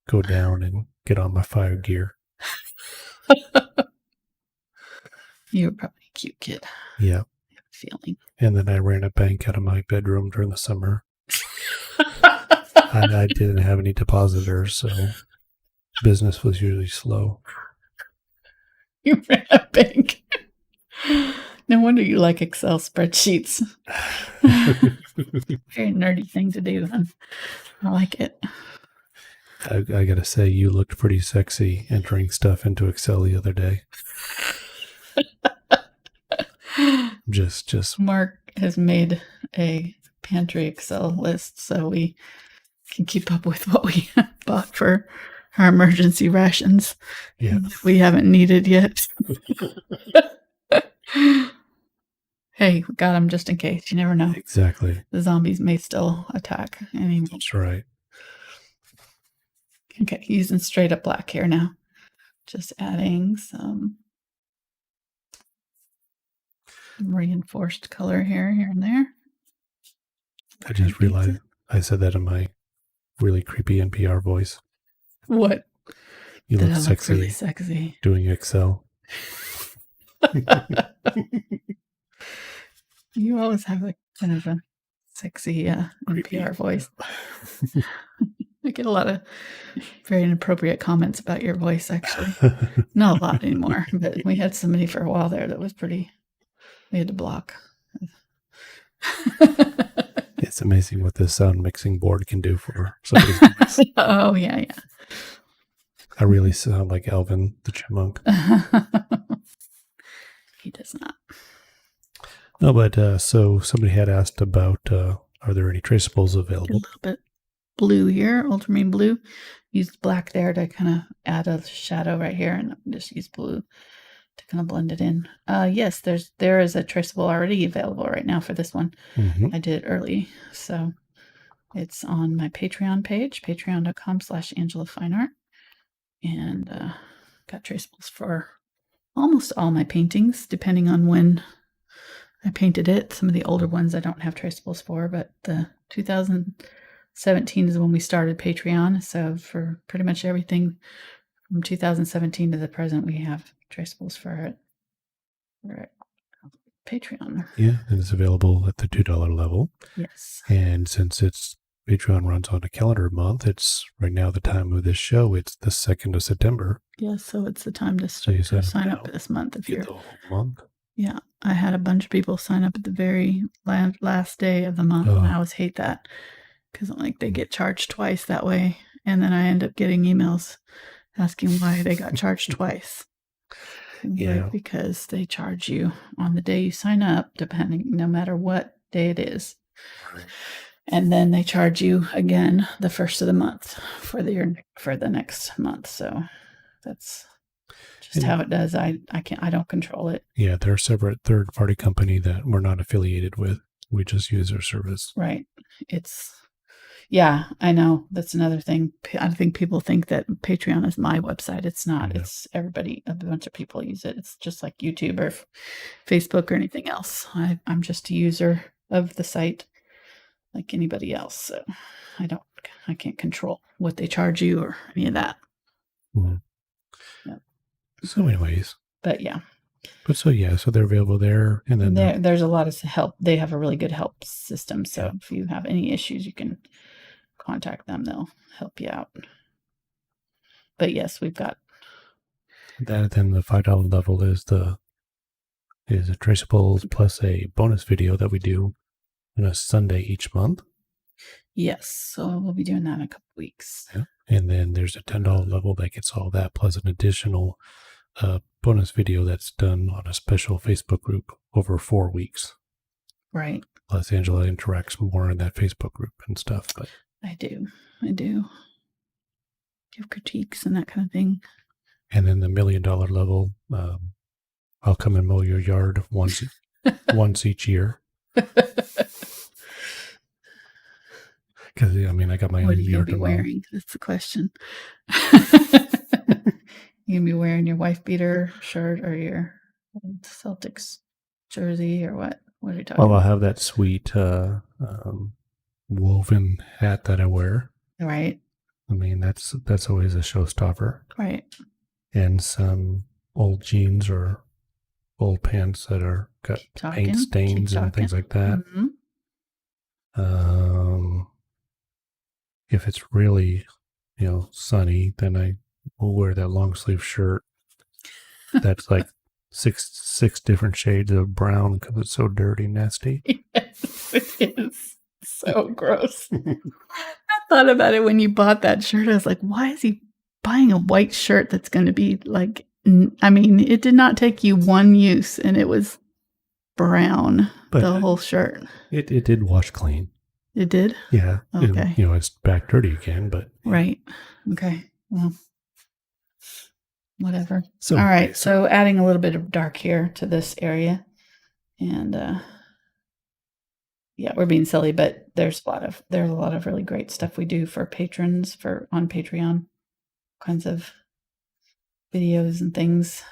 Speaker 2: go down and get on my fire gear.
Speaker 1: You were probably a cute kid.
Speaker 2: Yeah.
Speaker 1: I have a feeling.
Speaker 2: And then I ran a bank out of my bedroom during the summer. I didn't have any depositors, so business was usually slow.
Speaker 1: You ran a bank. No wonder you like Excel spreadsheets. Very nerdy thing to do. I like it.
Speaker 2: I gotta say, you looked pretty sexy entering stuff into Excel the other day. Just
Speaker 1: Mark has made a pantry Excel list so we can keep up with what we bought for our emergency rations.
Speaker 2: Yeah.
Speaker 1: We haven't needed yet. Hey, we got them just in case. You never know.
Speaker 2: Exactly.
Speaker 1: The zombies may still attack anymore.
Speaker 2: That's right.
Speaker 1: Okay, using straight up black here now. Just adding some reinforced color here and there.
Speaker 2: I just realized I said that in my really creepy NPR voice.
Speaker 1: What?
Speaker 2: You look sexy.
Speaker 1: Really sexy.
Speaker 2: Doing Excel.
Speaker 1: You always have a kind of a sexy NPR voice. I get a lot of very inappropriate comments about your voice, actually. Not a lot anymore, but we had somebody for a while there that was pretty, we had to block.
Speaker 2: It's amazing what this sound mixing board can do for somebody's voice.
Speaker 1: Oh, yeah.
Speaker 2: I really sound like Alvin the Chipmunk.
Speaker 1: He does not.
Speaker 2: No, but so somebody had asked about, are there any traceables available?
Speaker 1: A little bit blue here, ultramarine blue. Used black there to kind of add a shadow right here, and just use blue to kind of blend it in. Yes, there is a traceable already available right now for this one.
Speaker 2: Mm-hmm.
Speaker 1: I did it early, so it's on my Patreon page, patreon.com/AngelaFineArt, and got traceables for almost all my paintings, depending on when I painted it. Some of the older ones I don't have traceables for, but the 2017 is when we started Patreon. So for pretty much everything from 2017 to the present, we have traceables for it. Patreon.
Speaker 2: Yeah, and it's available at the $2 level.
Speaker 1: Yes.
Speaker 2: And since Patreon runs on a calendar month, it's right now the time of this show. It's the 2nd of September.
Speaker 1: Yeah, so it's the time to sign up this month. If you're
Speaker 2: the whole month.
Speaker 1: Yeah, I had a bunch of people sign up at the very last day of the month, and I always hate that because they get charged twice that way, and then I end up getting emails asking why they got charged twice.
Speaker 2: Yeah,
Speaker 1: because they charge you on the day you sign up, no matter what day it is.
Speaker 2: Right.
Speaker 1: And then they charge you again the first of the month for the next month. So that's just how it does. I don't control it.
Speaker 2: Yeah, they're a separate third-party company that we're not affiliated with. We just use their service.
Speaker 1: Right. Yeah, I know. That's another thing. I think people think that Patreon is my website. It's not. Yeah. It's everybody. A bunch of people use it. It's just like YouTube or Facebook or anything else. I'm just a user of the site like anybody else. So I can't control what they charge you or any of that.
Speaker 2: Mm-hmm. Yep. So anyways.
Speaker 1: But yeah.
Speaker 2: So they're available there. And then
Speaker 1: there's a lot of help. They have a really good help system. So if you have any issues, you can contact them. They'll help you out. But yes, we've got
Speaker 2: that. Then the $5 level is a traceables plus a bonus video that we do on a Sunday each month.
Speaker 1: Yes, so we'll be doing that in a couple weeks.
Speaker 2: Yeah. And then there's a $10 level that gets all that plus an additional bonus video that's done on a special Facebook group over 4 weeks.
Speaker 1: Right.
Speaker 2: Plus Angela interacts more in that Facebook group and stuff. But
Speaker 1: I do. Give critiques and that kind of thing.
Speaker 2: And then the $1 million level, I'll come and mow your yard once each year. Because I got my own yard to mow. What are you
Speaker 1: wearing? That's the question. You gonna be wearing your wife beater shirt or your Celtics jersey or what? What are you talking about?
Speaker 2: Well, I'll have that sweet woven hat that I wear.
Speaker 1: Right.
Speaker 2: That's always a showstopper.
Speaker 1: Right.
Speaker 2: And some old jeans or old pants that are got paint stains and things like that. Mm-hmm. If it's really, sunny, then I will wear that long sleeve shirt. That's like six different shades of brown because it's so dirty and nasty.
Speaker 1: Yes, it is. So gross. I thought about it when you bought that shirt. I was like, why is he buying a white shirt that's going to be like, it did not take you one use and it was brown, but the whole shirt.
Speaker 2: It did wash clean.
Speaker 1: It did?
Speaker 2: Yeah.
Speaker 1: Okay.
Speaker 2: And, it's back dirty again, but.
Speaker 1: Right. Okay. Well, whatever. All right. So adding a little bit of dark here to this area. And, we're being silly, but there's a lot of really great stuff we do for patrons on Patreon. kinds of videos and things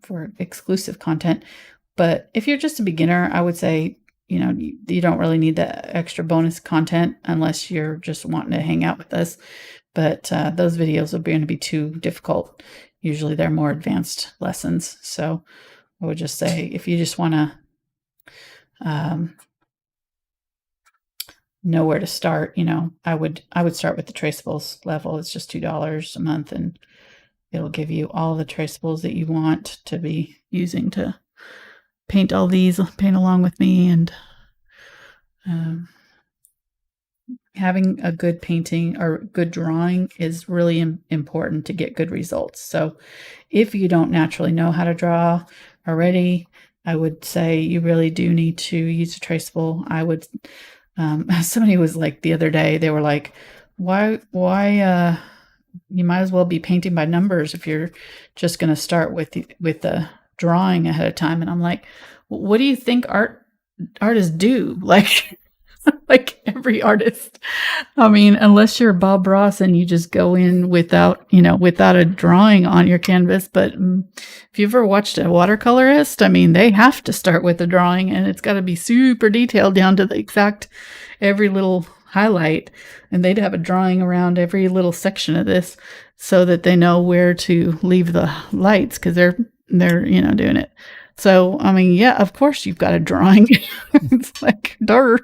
Speaker 1: for exclusive content. But if you're just a beginner, I would say, you don't really need the extra bonus content unless you're just wanting to hang out with us. But those videos are going to be too difficult. Usually they're more advanced lessons. So I would just say, if you just want to know where to start, I would start with the traceables level. It's just $2 a month, and it'll give you all the traceables that you want to be using to paint along with me. And having a good painting or good drawing is really important to get good results. So if you don't naturally know how to draw already, I would say you really do need to use a traceable. I would, somebody was like the other day, they were like, why, you might as well be painting by numbers if you're just going to start with the drawing ahead of time. And I'm like, what do you think artists do? Like every artist. I mean, unless you're Bob Ross and you just go in without a drawing on your canvas. But if you've ever watched a watercolorist, I mean, they have to start with a drawing, and it's got to be super detailed down to the exact every little highlight. And they'd have a drawing around every little section of this so that they know where to leave the lights, because they're doing it. So, I mean, yeah, of course you've got a drawing. It's like, duh.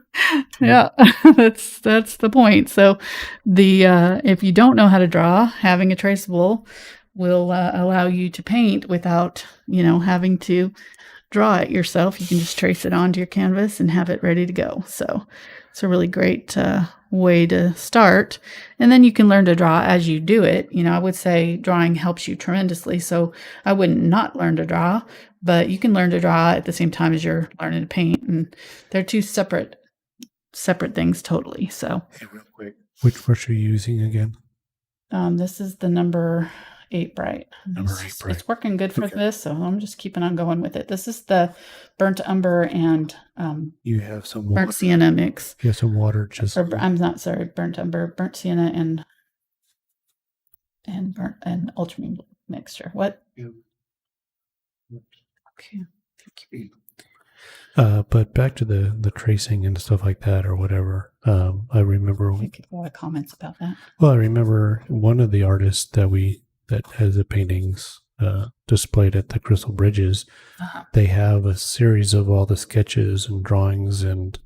Speaker 1: Yeah, that's the point. So if you don't know how to draw, having a traceable will allow you to paint without, having to draw it yourself. You can just trace it onto your canvas and have it ready to go. So it's a really great way to start. And then you can learn to draw as you do it. I would say drawing helps you tremendously. So I wouldn't not learn to draw, but you can learn to draw at the same time as you're learning to paint. And they're two separate things totally. So
Speaker 2: hey, real quick, which brush are you using again?
Speaker 1: This is the number 8 bright. It's working good for this, so I'm just keeping on going with it. This is the burnt umber and
Speaker 2: you have some
Speaker 1: burnt sienna mix.
Speaker 2: You have some water,
Speaker 1: burnt umber, burnt sienna, and ultramarine blue mixture. What? Yeah. Okay. Thank
Speaker 2: you. But back to the tracing and stuff like that, or whatever. I remember
Speaker 1: I get a lot of comments about that.
Speaker 2: Well, I remember one of the artists that has the paintings displayed at the Crystal Bridges. Uh-huh. They have a series of all the sketches and drawings and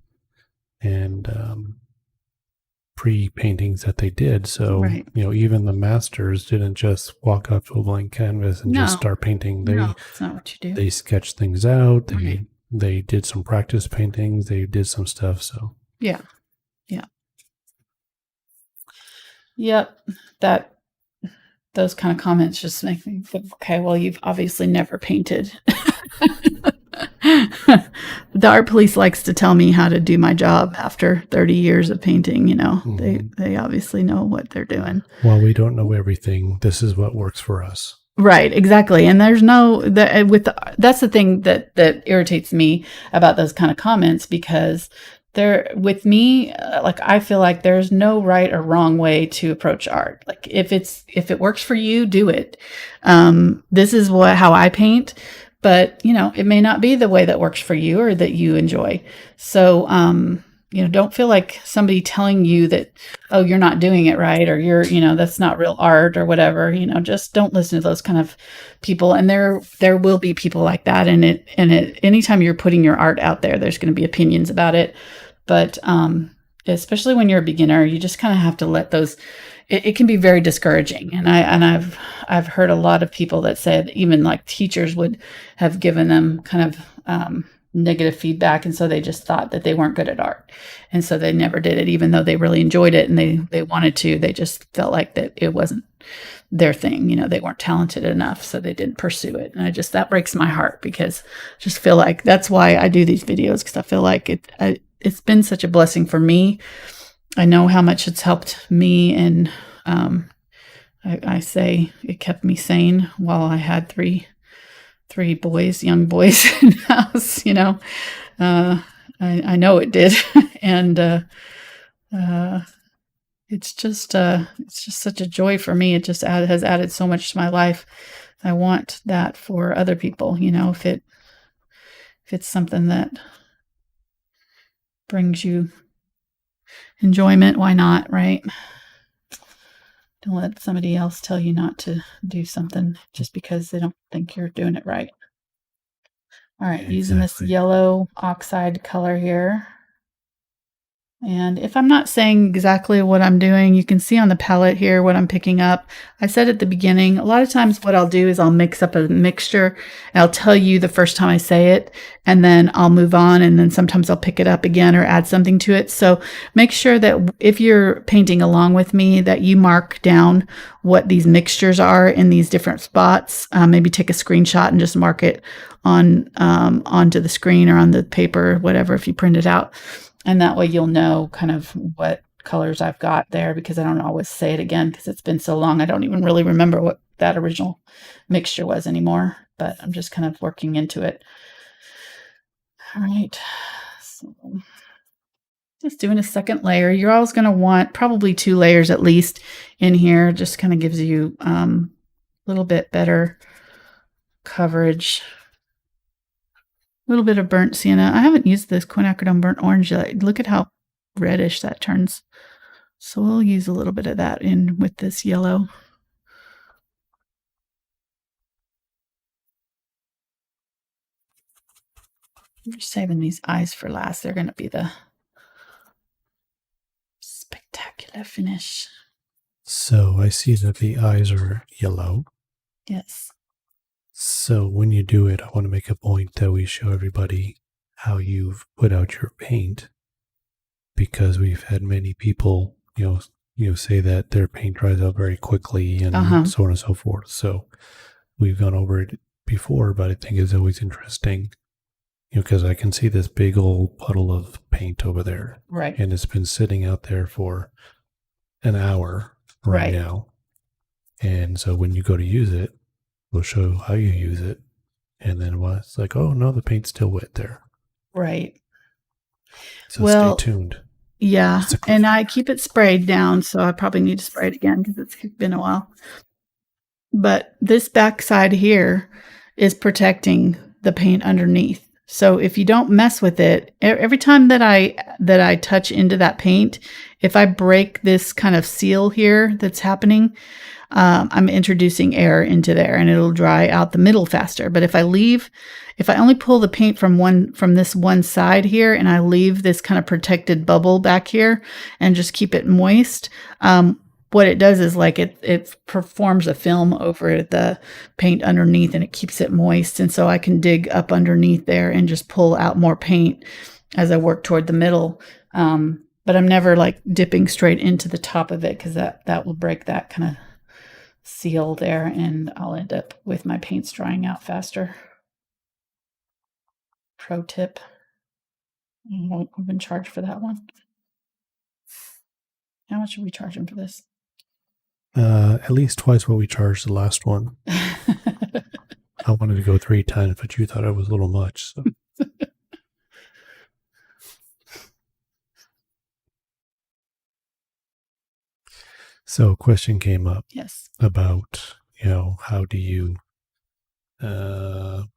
Speaker 2: pre-paintings that they did. So, right. Even the masters didn't just walk up to a blank canvas and just start painting.
Speaker 1: That's not what you do.
Speaker 2: They sketched things out. They did some practice paintings. They did some stuff. So
Speaker 1: yeah. Yep. Those kind of comments just make me think, okay, well, you've obviously never painted. The art police likes to tell me how to do my job after 30 years of painting. Mm-hmm. They obviously know what they're doing.
Speaker 2: Well, we don't know everything. This is what works for us.
Speaker 1: Right, exactly. And there's that's the thing that irritates me about those kind of comments, because with me, I feel like there's no right or wrong way to approach art. Like if it works for you, do it. This is how I paint, but it may not be the way that works for you or that you enjoy. So, don't feel like somebody telling you that, oh, you're not doing it right, or you're, that's not real art or whatever. Just don't listen to those kind of people. And there will be people like that. And anytime you're putting your art out there, there's going to be opinions about it. But especially when you're a beginner, you just kind of have to let those. It can be very discouraging, and I've heard a lot of people that said even like teachers would have given them kind of negative feedback, and so they just thought that they weren't good at art, and so they never did it, even though they really enjoyed it and they wanted to. They just felt like that it wasn't their thing. They weren't talented enough, so they didn't pursue it. And that breaks my heart, because I just feel like that's why I do these videos, because I feel like it's been such a blessing for me. I know how much it's helped me, and I say it kept me sane while I had three young boys in the house. I know it did, and it's just such a joy for me. It just has added so much to my life. I want that for other people, if it's something that brings you enjoyment, why not, right? Don't let somebody else tell you not to do something just because they don't think you're doing it right. All right, using this yellow oxide color here. And if I'm not saying exactly what I'm doing, you can see on the palette here what I'm picking up. I said at the beginning, a lot of times what I'll do is I'll mix up a mixture. And I'll tell you the first time I say it, and then I'll move on, and then sometimes I'll pick it up again or add something to it. So make sure that if you're painting along with me, that you mark down what these mixtures are in these different spots. Maybe take a screenshot and just mark it on onto the screen or on the paper, whatever, if you print it out. And that way you'll know kind of what colors I've got there, because I don't always say it again because it's been so long. I don't even really remember what that original mixture was anymore, but I'm just kind of working into it. All right. So just doing a second layer. You're always going to want probably 2 layers at least in here. Just kind of gives you a little bit better coverage. A little bit of burnt sienna. I haven't used this Quinacridone burnt orange yet. Look at how reddish that turns. So we'll use a little bit of that in with this yellow. I'm just saving these eyes for last. They're going to be the spectacular finish.
Speaker 2: So I see that the eyes are yellow.
Speaker 1: Yes.
Speaker 2: So when you do it, I want to make a point that we show everybody how you've put out your paint, because we've had many people, say that their paint dries out very quickly and so on and so forth. So we've gone over it before, but I think it's always interesting, because I can see this big old puddle of paint over there.
Speaker 1: Right.
Speaker 2: And it's been sitting out there for an hour right now. And so when you go to use it, we'll show how you use it. And then it's like, oh, no, the paint's still wet there.
Speaker 1: Right.
Speaker 2: So stay tuned.
Speaker 1: Yeah. And I keep it sprayed down, so I probably need to spray it again because it's been a while. But this back side here is protecting the paint underneath. So if you don't mess with it, every time that I touch into that paint, if I break this kind of seal here that's happening, I'm introducing air into there and it'll dry out the middle faster. But if I only pull the paint from this one side here and I leave this kind of protected bubble back here and just keep it moist, what it does is like it performs a film over the paint underneath and it keeps it moist. And so I can dig up underneath there and just pull out more paint as I work toward the middle. But I'm never like dipping straight into the top of it because that will break that kind of seal there and I'll end up with my paints drying out faster. Pro tip. I won't even charge for that one. How much are we charging for this?
Speaker 2: At least twice what we charged the last one. I wanted to go 3 times, but you thought it was a little much. So. So a question came up.
Speaker 1: Yes.
Speaker 2: About, how do you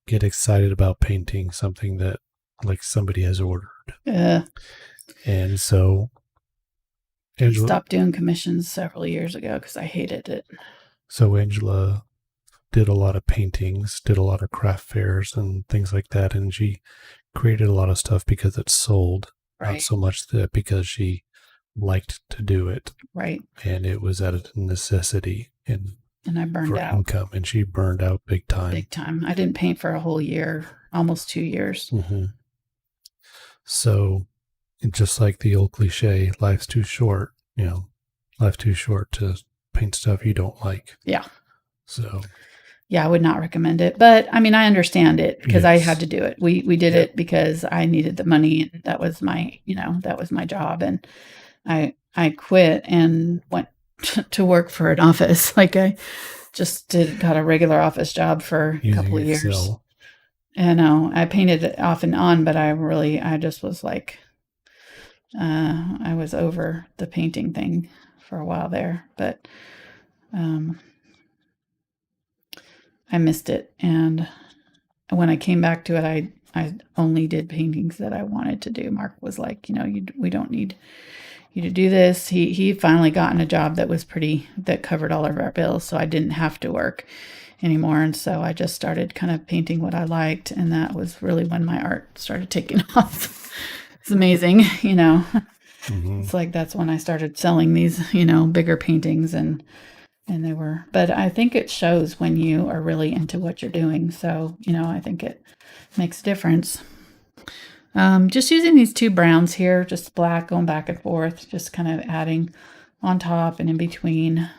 Speaker 2: get excited about painting something that like somebody has ordered? And so
Speaker 1: Angela stopped doing commissions several years ago because I hated it.
Speaker 2: So Angela did a lot of paintings, did a lot of craft fairs and things like that, and she created a lot of stuff because it sold, not so much that because she liked to do it.
Speaker 1: Right.
Speaker 2: And it was out of necessity and
Speaker 1: I burned out.
Speaker 2: Income, and she burned out big time. Big time.
Speaker 1: I didn't paint for a whole year, almost 2 years.
Speaker 2: Mm-hmm. So, just like the old cliche, life's too short. Life's too short to paint stuff you don't like.
Speaker 1: Yeah.
Speaker 2: So.
Speaker 1: Yeah, I would not recommend it, but I mean, I understand it because I had to do it. We did it because I needed the money, and that was my job, and I quit and went to work for an office. Like I just got a regular office job for a couple of years. And I painted it off and on, but I just was like, I was over the painting thing for a while there, but I missed it. And when I came back to it, I only did paintings that I wanted to do. Mark was like, we don't need you to do this. He finally gotten a job that covered all of our bills, so I didn't have to work anymore. And so I just started kind of painting what I liked, and that was really when my art started taking off. It's amazing, Mm-hmm. It's like that's when I started selling these, bigger paintings, and they were. But I think it shows when you are really into what you're doing. So, I think it makes a difference. Just using these two browns here, just black, going back and forth, just kind of adding on top and in between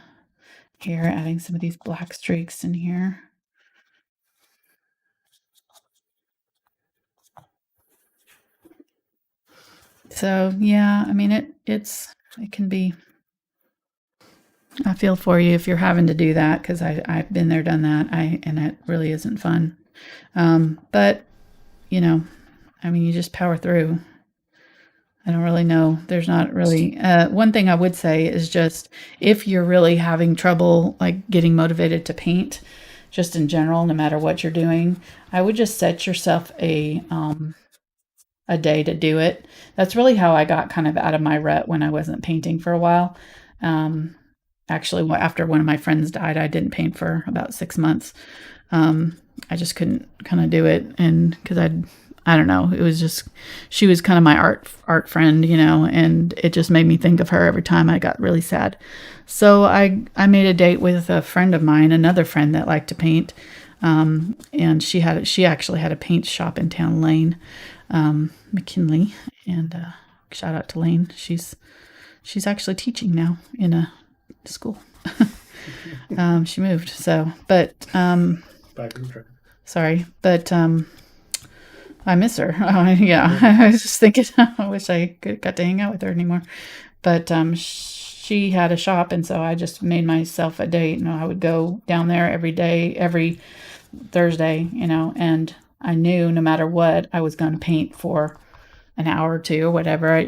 Speaker 1: here, adding some of these black streaks in here. So yeah, I mean, it can be, I feel for you if you're having to do that, because I've been there, done that, and it really isn't fun. But, I mean, you just power through. I don't really know. There's not really, one thing I would say is just, if you're really having trouble, like getting motivated to paint, just in general, no matter what you're doing, I would just set yourself a day to do it. That's really how I got kind of out of my rut when I wasn't painting for a while. Actually, after one of my friends died, I didn't paint for about 6 months. I just couldn't kind of do it. And because I don't know, it was just, she was kind of my art friend, and it just made me think of her every time I got really sad. So I made a date with a friend of mine, another friend that liked to paint. And she actually had a paint shop in town, Lane, McKinley, and shout out to Lane. She's actually teaching now in a school. She moved, sorry, but I miss her. Yeah, I was just thinking, I wish I got to hang out with her anymore. But she had a shop, and so I just made myself a date. I would go down there every day, every Thursday, and I knew no matter what, I was going to paint for an hour or two or whatever,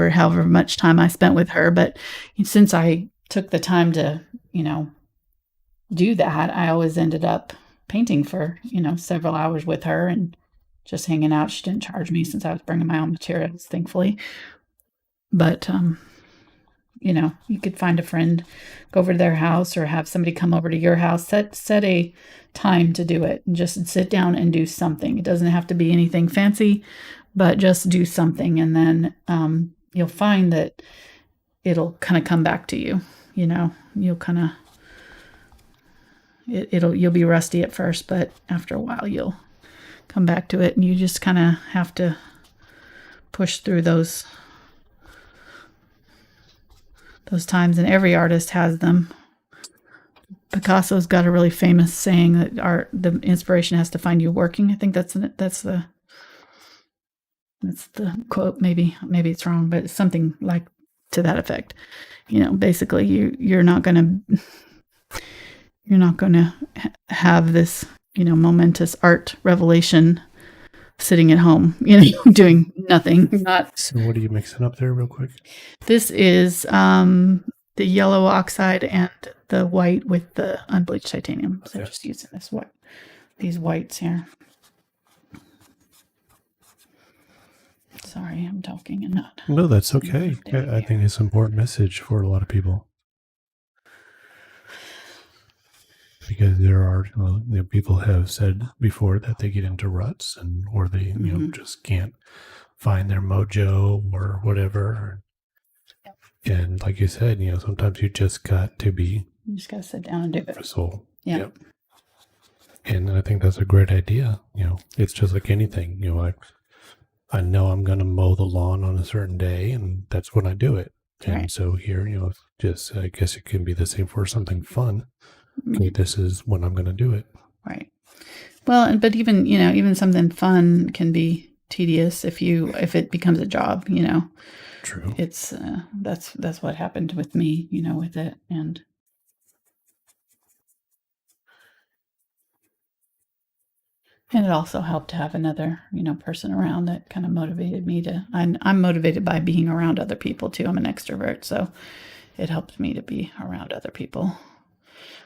Speaker 1: however much time I spent with her. But since I took the time to, do that, I always ended up painting for, several hours with her and just hanging out. She didn't charge me since I was bringing my own materials, thankfully. But, you could find a friend, go over to their house, or have somebody come over to your house, set a time to do it, and just sit down and do something. It doesn't have to be anything fancy, but just do something. And then you'll find that it'll kind of come back to you. You'll kind of, you'll be rusty at first, but after a while you'll come back to it, and you just kind of have to push through those times. And every artist has them. Picasso's got a really famous saying that the inspiration has to find you working. I think that's the quote. Maybe it's wrong, but it's something like to that effect. Basically you're not going to have this, momentous art revelation sitting at home, doing nothing.
Speaker 2: So what are you mixing up there real quick?
Speaker 1: This is the yellow oxide and the white with the unbleached titanium. So just using these whites here. Sorry, I'm talking and not.
Speaker 2: No, that's okay. I think it's an important message for a lot of people. Because there are people have said before that they get into ruts or they just can't find their mojo or whatever. Yep. And like you said, sometimes you just got to be.
Speaker 1: You just got to sit down and do it.
Speaker 2: Bristle. Yep. And I think that's a great idea. It's just like anything. I know I'm going to mow the lawn on a certain day, and that's when I do it. And right. So here, just I guess it can be the same for something fun. Okay, this is when I'm going to do it. Right.
Speaker 1: Well, but even something fun can be tedious if it becomes a job.
Speaker 2: True.
Speaker 1: It's that's what happened with me. With it, and it also helped to have another person around that kind of motivated me to. I'm motivated by being around other people too. I'm an extrovert, so it helped me to be around other people,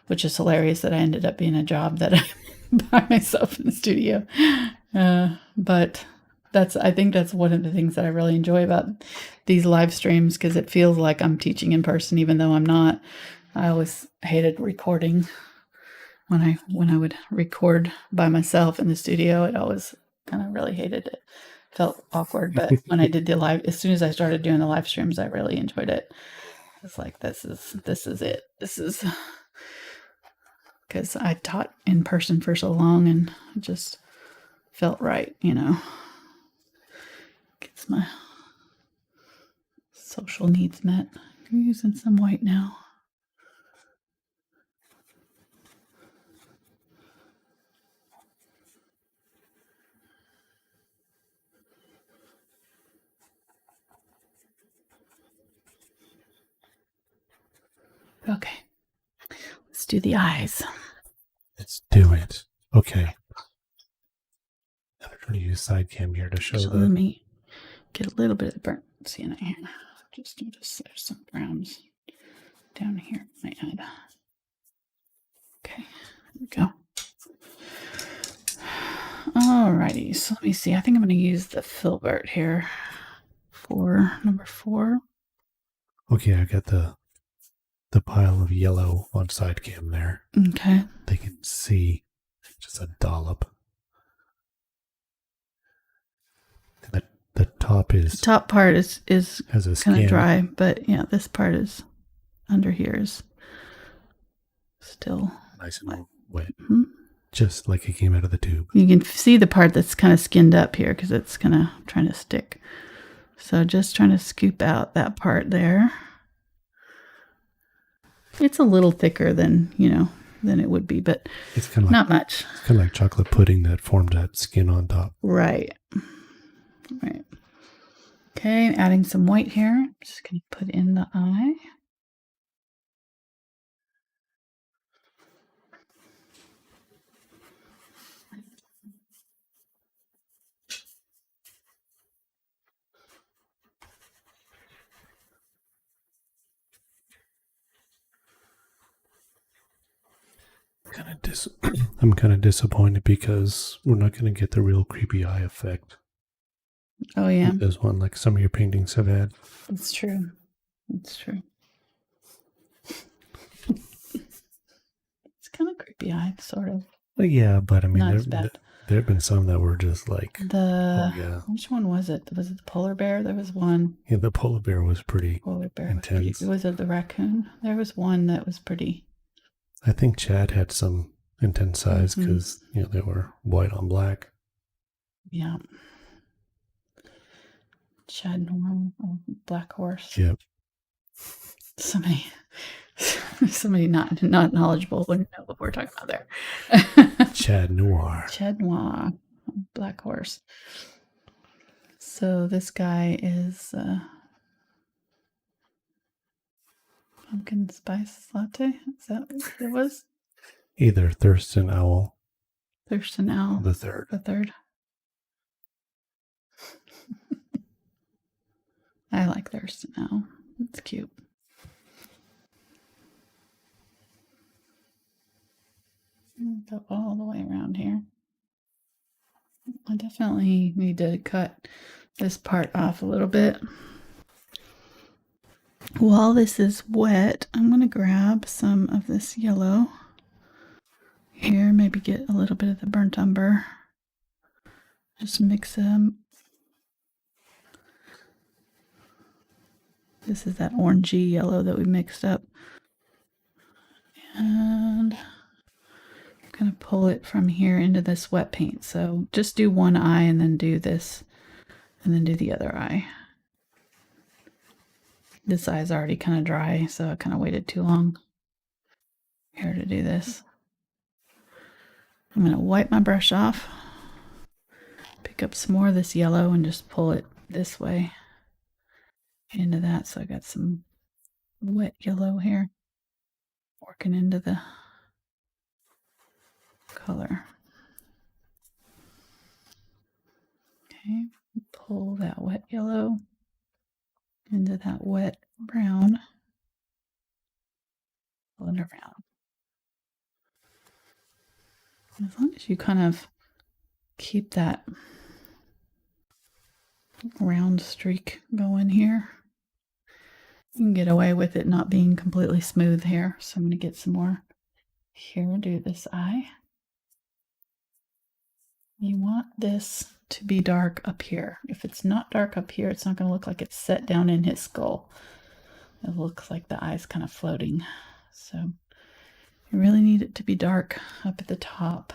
Speaker 1: which is hilarious that I ended up being a job that I'm by myself in the studio. But I think that's one of the things that I really enjoy about these live streams, because it feels like I'm teaching in person, even though I'm not. I always hated recording. When I would record by myself in the studio, it always kind of really hated it. Felt awkward. But when I did the live, as soon as I started doing the live streams, I really enjoyed it. It's like, this is it. This is, because I taught in person for so long and it just felt right, Gets my social needs met. I'm using some white now. Okay, let's do the eyes.
Speaker 2: Let's do it. Okay. I'm trying to use side cam here to show
Speaker 1: so let me get a little bit of the burnt sienna here. Just notice there's some browns down here on my head. Okay, there we go. Alrighty, so let me see. I think I'm going to use the Filbert here for number 4.
Speaker 2: Okay, I got the pile of yellow on side cam there.
Speaker 1: Okay.
Speaker 2: They can see just a dollop. The top
Speaker 1: part is
Speaker 2: kind
Speaker 1: of dry, but yeah, this part is under here is still
Speaker 2: nice and wet.
Speaker 1: Mm-hmm.
Speaker 2: Just like it came out of the tube.
Speaker 1: You can see the part that's kind of skinned up here because it's kind of trying to stick. So just trying to scoop out that part there. It's a little thicker than it would be, but
Speaker 2: it's kind of
Speaker 1: not much.
Speaker 2: It's kind of like chocolate pudding that formed that skin on top.
Speaker 1: Right. Okay, adding some white here. I'm just going to put in the eye.
Speaker 2: I'm kind of disappointed because we're not going to get the real creepy eye effect.
Speaker 1: Oh yeah,
Speaker 2: there's one like some of your paintings have had.
Speaker 1: It's true. It's true. It's kind of creepy eye, sort of.
Speaker 2: Well, yeah, but I mean,
Speaker 1: there
Speaker 2: have been some that were just like
Speaker 1: Which one was it? Was it the polar bear? There was one.
Speaker 2: Yeah, the polar bear was pretty intense.
Speaker 1: Was it the raccoon? There was one that was pretty.
Speaker 2: I think Chad had some intense eyes because they were white on black.
Speaker 1: Yeah. Chad Noir, Black Horse.
Speaker 2: Yep.
Speaker 1: Somebody not knowledgeable wouldn't know what we're talking about there.
Speaker 2: Chad Noir.
Speaker 1: Chad Noir, Black Horse. So this guy is pumpkin spice latte. Is that what it was?
Speaker 2: Either Thurston Owl.
Speaker 1: Thurston Owl.
Speaker 2: The third.
Speaker 1: The third. I like Thurston Owl. It's cute. Go all the way around here. I definitely need to cut this part off a little bit. While this is wet, I'm going to grab some of this yellow here, maybe get a little bit of the burnt umber. Just mix them. This is that orangey yellow that we mixed up. And I'm going to pull it from here into this wet paint. So just do one eye and then do this and then do the other eye. This eye is already kind of dry, so I kind of waited too long here to do this. I'm going to wipe my brush off, pick up some more of this yellow and just pull it this way into that. So I got some wet yellow here working into the color. Okay, pull that wet yellow into that wet brown. As long as you kind of keep that round streak going here, you can get away with it not being completely smooth here. So I'm going to get some more here, do this eye. You want this to be dark up here. If it's not dark up here, it's not going to look like it's set down in his skull. It looks like the eye's kind of floating. So you really need it to be dark up at the top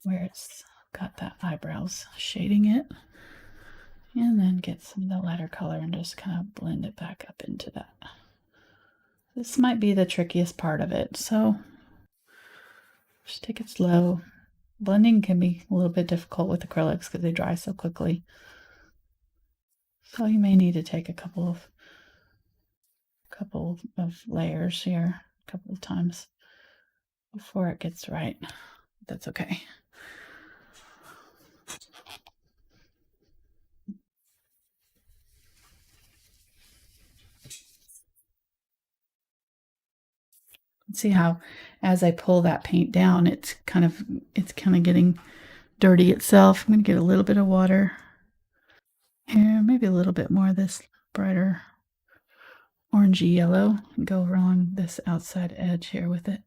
Speaker 1: where it's got that eyebrows shading it. And then get some of the lighter color and just kind of blend it back up into that. This might be the trickiest part of it, so just take it slow. Blending can be a little bit difficult with acrylics because they dry so quickly. So you may need to take a couple of layers here, a couple of times before it gets right. That's okay. See how as I pull that paint down, it's kind of getting dirty itself. I'm going to get a little bit of water here, maybe a little bit more of this brighter orangey yellow, and go along this outside edge here with it.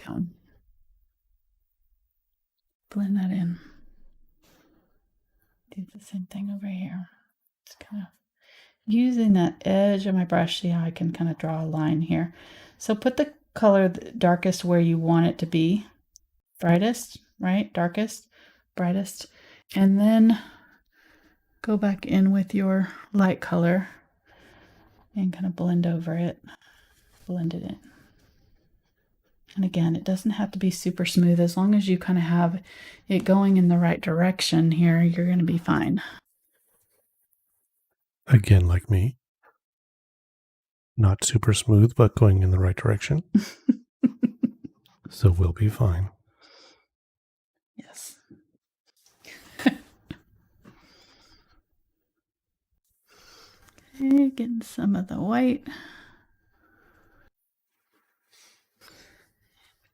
Speaker 1: Go. Blend that in. Do the same thing over here. Just kind of using that edge of my brush, see how I can kind of draw a line here. So put the color darkest where you want it to be. Brightest, right? Darkest, brightest. And then go back in with your light color and kind of blend over it. Blend it in. And again, it doesn't have to be super smooth. As long as you kind of have it going in the right direction here, you're going to be fine.
Speaker 2: Again, like me. Not super smooth, but going in the right direction. So we'll be fine.
Speaker 1: Yes. Okay, getting some of the white.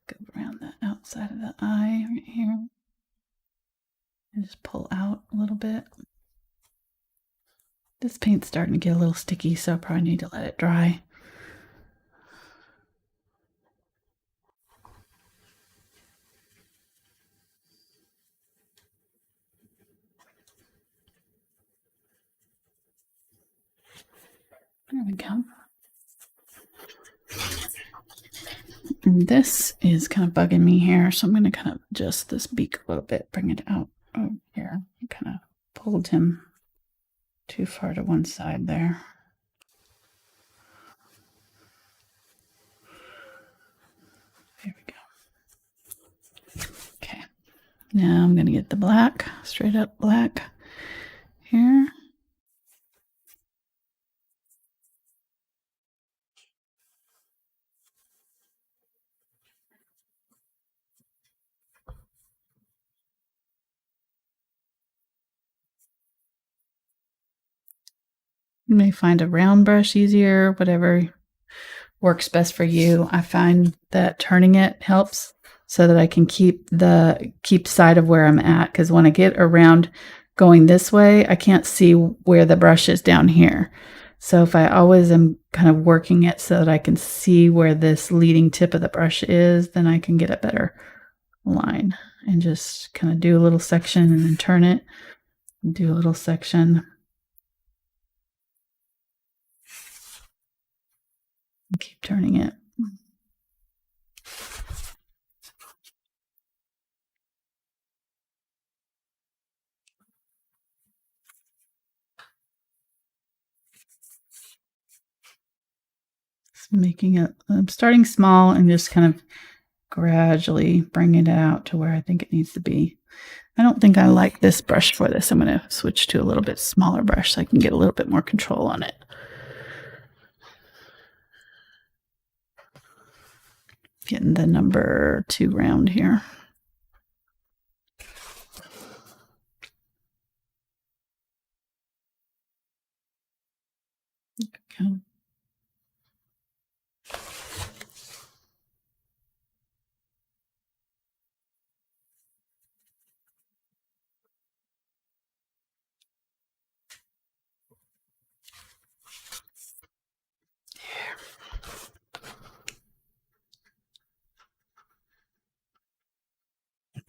Speaker 1: Go around the outside of the eye right here. And just pull out a little bit. This paint's starting to get a little sticky, so I probably need to let it dry. There we go. And this is kind of bugging me here, so I'm going to kind of adjust this beak a little bit, bring it out over here. I kind of pulled him too far to one side there. There we go. Okay. Now I'm going to get the black, straight up black here. You may find a round brush easier, whatever works best for you. I find that turning it helps so that I can keep sight of where I'm at, because when I get around going this way, I can't see where the brush is down here. So if I always am kind of working it so that I can see where this leading tip of the brush is, then I can get a better line and just kind of do a little section and then turn it, do a little section. Keep turning it. Making it, I'm starting small and just kind of gradually bringing it out to where I think it needs to be. I don't think I like this brush for this. I'm going to switch to a little bit smaller brush so I can get a little bit more control on it. Getting the number 2 round here. Okay.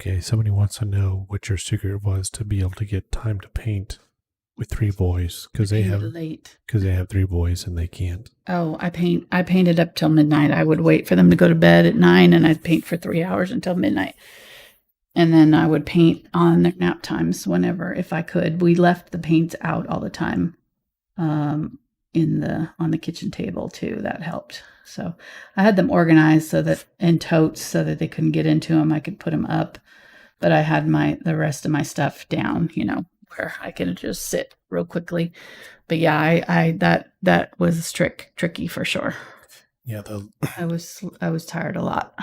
Speaker 2: Okay, somebody wants to know what your secret was to be able to get time to paint with 3 boys, because they have 3 boys and they can't.
Speaker 1: Oh, I painted up till midnight. I would wait for them to go to bed at 9, and I'd paint for 3 hours until midnight. And then I would paint on their nap times whenever, if I could. We left the paints out all the time on the kitchen table too. That helped. So I had them organized in totes so that they couldn't get into them. I could put them up, but I had the rest of my stuff down, where I could just sit real quickly. But yeah, that was tricky for sure.
Speaker 2: Yeah,
Speaker 1: I was tired a lot.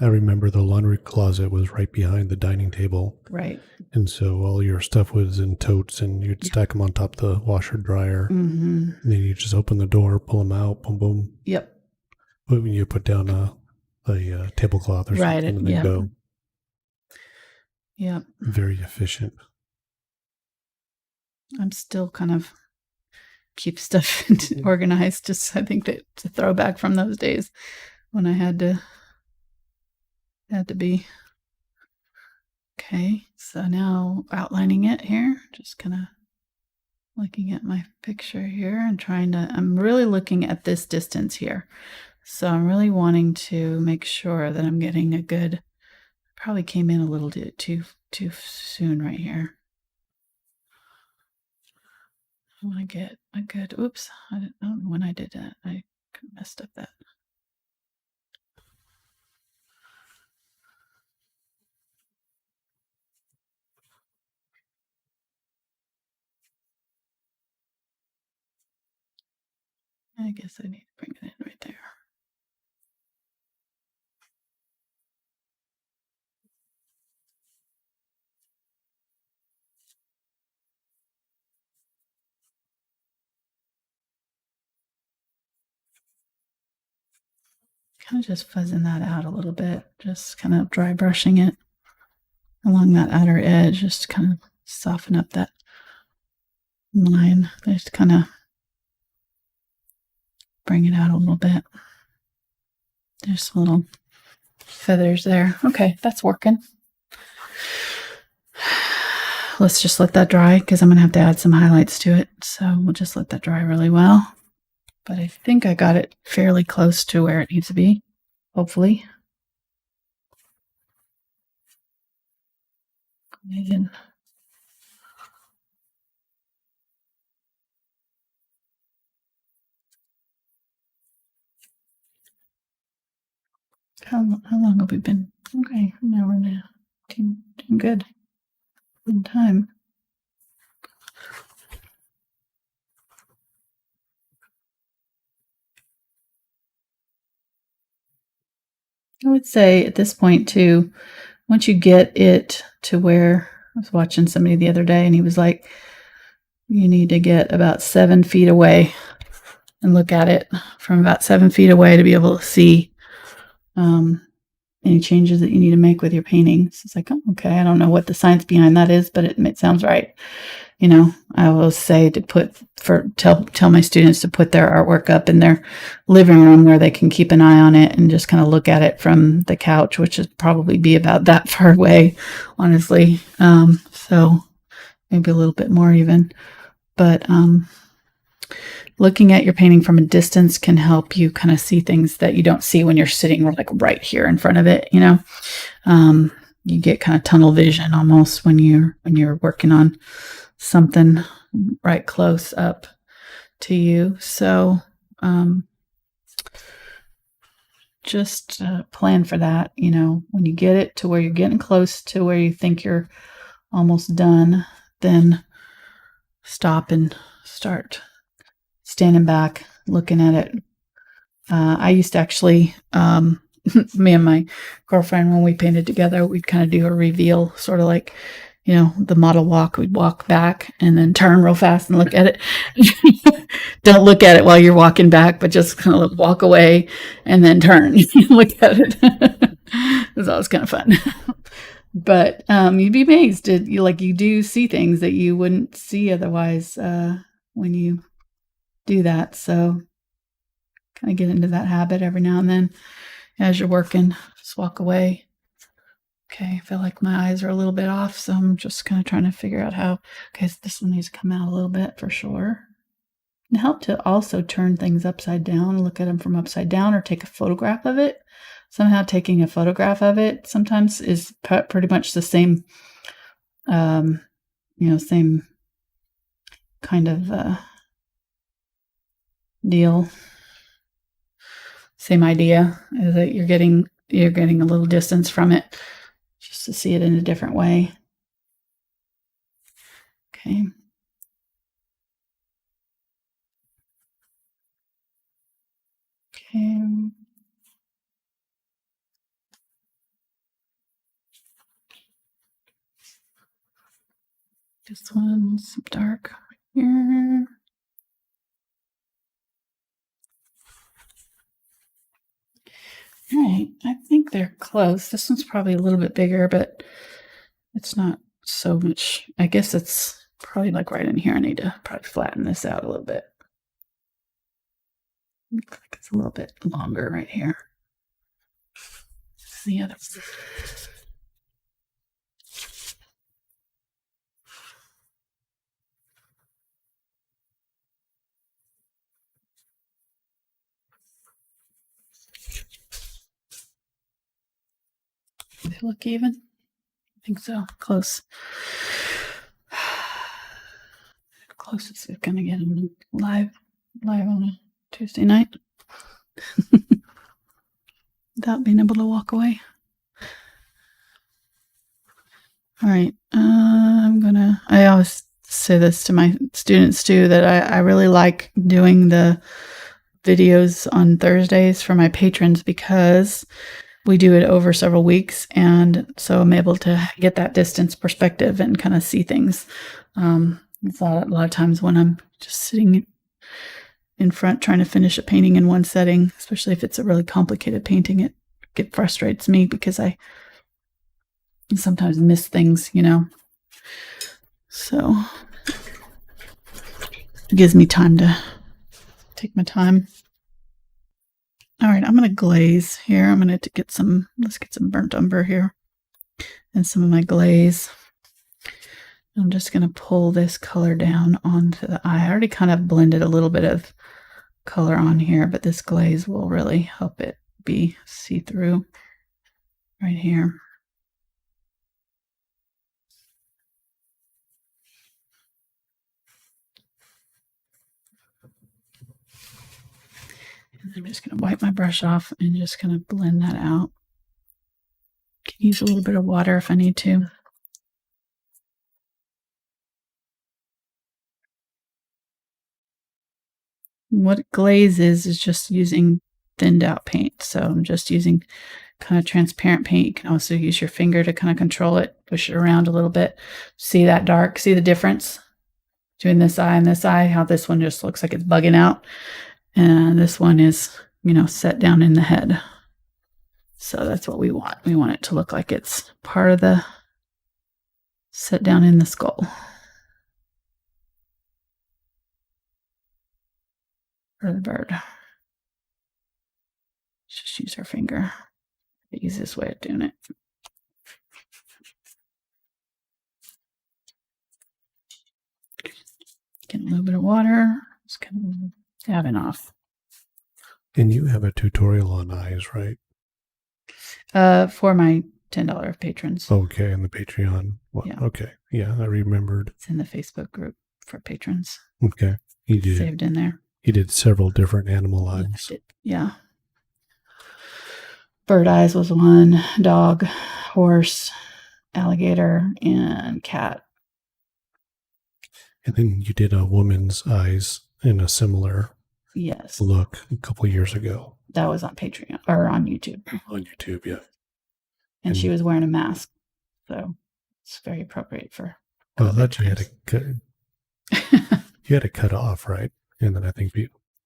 Speaker 2: I remember the laundry closet was right behind the dining table.
Speaker 1: Right.
Speaker 2: And so all your stuff was in totes, and you'd stack them on top of the washer dryer.
Speaker 1: Mm-hmm.
Speaker 2: And then you just open the door, pull them out, boom, boom.
Speaker 1: Yep.
Speaker 2: But when you put down a tablecloth or something, and then go.
Speaker 1: Yep.
Speaker 2: Very efficient.
Speaker 1: I'm still kind of keep stuff organized. Just I think to throw back from those days when I had to be. Okay, so now outlining it here, just kind of looking at my picture here and I'm really looking at this distance here. So I'm really wanting to make sure that I'm getting a good, probably came in a little too soon right here. I want to get a good, oops, I don't know when I did that. I messed up that. I guess I need to bring it in right there. Kind of just fuzzing that out a little bit, just kind of dry brushing it along that outer edge, just kind of soften up that line. Just kind of bring it out a little bit. There's little feathers there. Okay, that's working. Let's just let that dry because I'm going to have to add some highlights to it. So we'll just let that dry really well. But I think I got it fairly close to where it needs to be, hopefully. How long have we been? Okay, now we're doing good in time. I would say at this point too, once you get it to where I was watching somebody the other day and he was like, you need to get about 7 feet away and look at it from about 7 feet away to be able to see any changes that you need to make with your paintings. It's like, oh, okay, I don't know what the science behind that is, but it sounds right. I will say to tell my students to put their artwork up in their living room where they can keep an eye on it and just kind of look at it from the couch, which would probably be about that far away, honestly. So maybe a little bit more even. But looking at your painting from a distance can help you kind of see things that you don't see when you're sitting like right here in front of it. You get kind of tunnel vision almost when you're working on something right close up to you. So just plan for that. When you get it to where you're getting close to where you think you're almost done, then stop and start standing back, looking at it. I used to actually, me and my girlfriend, when we painted together, we'd kind of do a reveal, sort of like, the model walk. We'd walk back and then turn real fast and look at it. Don't look at it while you're walking back, but just kind of walk away and then turn, look at it. It was always kind of fun. But you'd be amazed. You do see things that you wouldn't see otherwise when you do that. So kind of get into that habit every now and then as you're working. Just walk away, Okay, I feel like my eyes are a little bit off, so I'm just kind of trying to figure out how. Okay, so this one needs to come out a little bit for sure. It helped to also turn things upside down, look at them from upside down, or take a photograph of it. Somehow taking a photograph of it sometimes is pretty much the same, same kind of deal. Same idea is that you're getting a little distance from it just to see it in a different way. Okay. Okay. This one's dark here. All right, I think they're close. This one's probably a little bit bigger, but it's not so much. I guess it's probably like right in here. I need to probably flatten this out a little bit. Looks like it's a little bit longer right here. The other. They look even? I think so. Close. Closest is gonna get them live on a Tuesday night without being able to walk away. All right, I always say this to my students too, that I really like doing the videos on Thursdays for my patrons because we do it over several weeks, and so I'm able to get that distance perspective and kind of see things. It's a lot of times when I'm just sitting in front trying to finish a painting in one setting, especially if it's a really complicated painting, it frustrates me because I sometimes miss things, So it gives me time to take my time. All right, I'm going to glaze here. I'm going to let's get some burnt umber here and some of my glaze. I'm just going to pull this color down onto the eye. I already kind of blended a little bit of color on here, but this glaze will really help it be see-through right here. And I'm just going to wipe my brush off and just kind of blend that out. Can use a little bit of water if I need to. What glaze is just using thinned out paint. So I'm just using kind of transparent paint. You can also use your finger to kind of control it, push it around a little bit. See that dark? See the difference between this eye and this eye? How this one just looks like it's bugging out. And this one is, set down in the head. So that's what we want. We want it to look like it's part of the set down in the skull. Or the bird. Just use our finger. The easiest way of doing it. Get a little bit of water. Just kind of dabbing off.
Speaker 2: And you have a tutorial on eyes, right?
Speaker 1: For my $10 patrons.
Speaker 2: Okay, and the Patreon. Well,
Speaker 1: yeah.
Speaker 2: Okay, yeah, I remembered.
Speaker 1: It's in the Facebook group for patrons.
Speaker 2: Okay, you did
Speaker 1: saved in there.
Speaker 2: He did several different animal eyes.
Speaker 1: Yeah. Bird eyes was one. Dog, horse, alligator, and cat.
Speaker 2: And then you did a woman's eyes in a similar look a couple years ago.
Speaker 1: That was on Patreon or on YouTube.
Speaker 2: On YouTube, yeah.
Speaker 1: And she was wearing a mask, so it's very appropriate for.
Speaker 2: Well, that you had to cut. You had to cut off, right? And then I think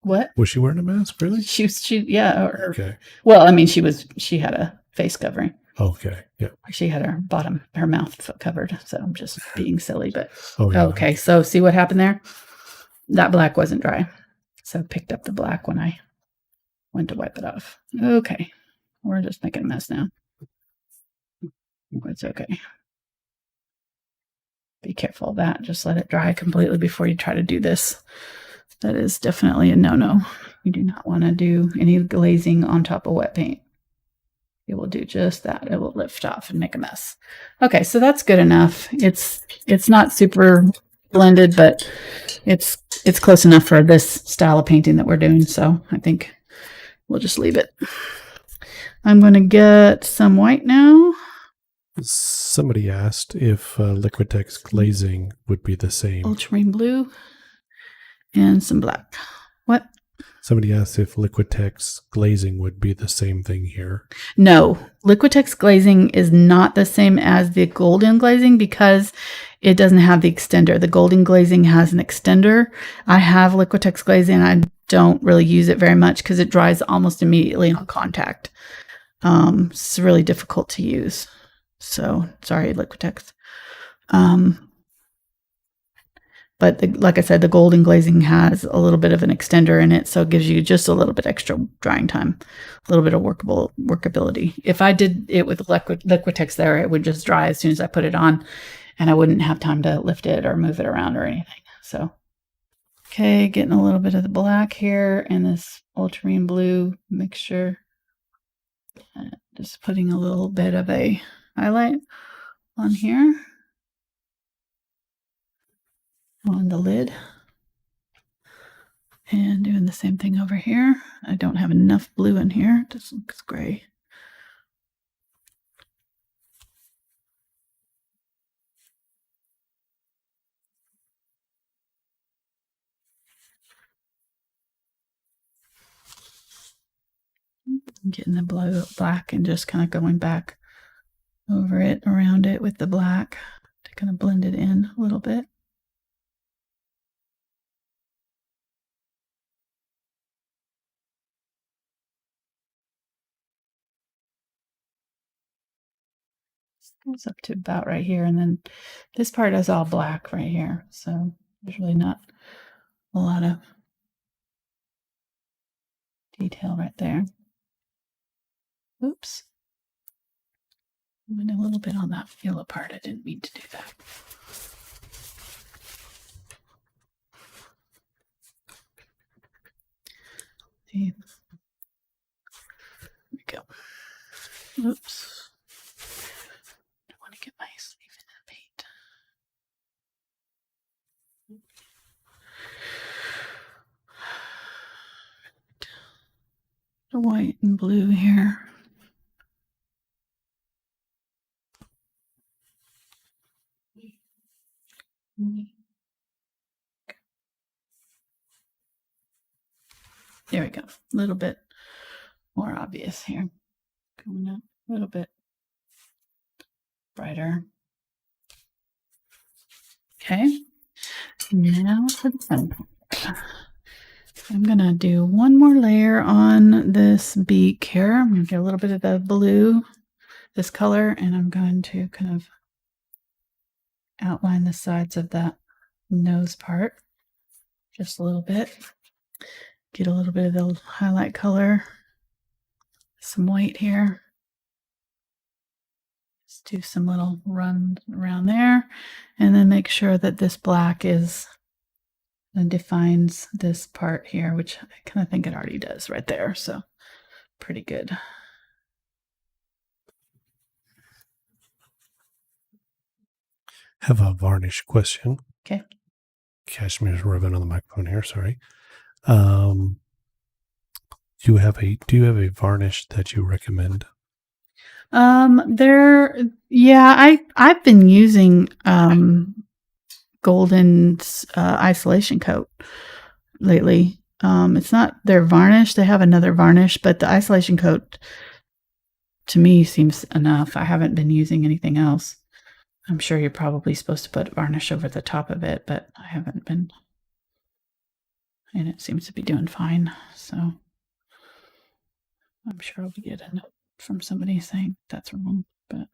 Speaker 1: What
Speaker 2: was she wearing a mask? Really?
Speaker 1: She yeah.
Speaker 2: Okay.
Speaker 1: Well, I mean, she had a face covering.
Speaker 2: Okay. Yeah.
Speaker 1: She had her mouth covered. So I'm just being silly, but
Speaker 2: yeah.
Speaker 1: Okay. So see what happened there? That black wasn't dry, so I picked up the black when I went to wipe it off. Okay, we're just making a mess now. It's okay. Be careful of that. Just let it dry completely before you try to do this. That is definitely a no-no. You do not want to do any glazing on top of wet paint. It will do just that. It will lift off and make a mess. Okay, so that's good enough. It's not super blended, but it's close enough for this style of painting that we're doing. So I think we'll just leave it. I'm going to get some white now.
Speaker 2: Somebody asked if Liquitex glazing would be the same.
Speaker 1: Ultramarine blue and some black. What?
Speaker 2: Somebody asked if Liquitex glazing would be the same thing here.
Speaker 1: No, Liquitex glazing is not the same as the golden glazing because it doesn't have the extender. The golden glazing has an extender. I have Liquitex glazing. I don't really use it very much because it dries almost immediately on contact. It's really difficult to use. So sorry, Liquitex. But like I said, the golden glazing has a little bit of an extender in it, so it gives you just a little bit extra drying time, a little bit of workability. If I did it with Liquitex there, it would just dry as soon as I put it on, and I wouldn't have time to lift it or move it around or anything. So, okay, getting a little bit of the black here and this ultramarine blue mixture. Just putting a little bit of a highlight on here. On the lid. And doing the same thing over here. I don't have enough blue in here. This looks gray. Getting the black and just kind of going back over it, around it with the black to kind of blend it in a little bit. Goes up to about right here, and then this part is all black right here, so there's really not a lot of detail right there. Oops. I went a little bit on that yellow part. I didn't mean to do that. See. There we go. Oops. I want to get my sleeve in that paint. The white and blue here. There we go. A little bit more obvious here. Coming up a little bit brighter. Okay. Now for the sun. I'm going to do one more layer on this beak here. I'm going to get a little bit of the blue, this color, and I'm going to kind of outline the sides of that nose part just a little bit. Get a little bit of the highlight color, some white here. Just do some little runs around there, and then make sure that this black is defines this part here, which I kind of think it already does right there. So pretty good.
Speaker 2: Have a varnish question.
Speaker 1: Okay.
Speaker 2: Cashmere's rubbing on the microphone here. Sorry. Do you have a varnish that you recommend?
Speaker 1: I've been using Golden's isolation coat lately. It's not their varnish. They have another varnish, but the isolation coat to me seems enough. I haven't been using anything else. I'm sure you're probably supposed to put varnish over the top of it, but I haven't been. And it seems to be doing fine. So I'm sure I'll get a note from somebody saying that's wrong, but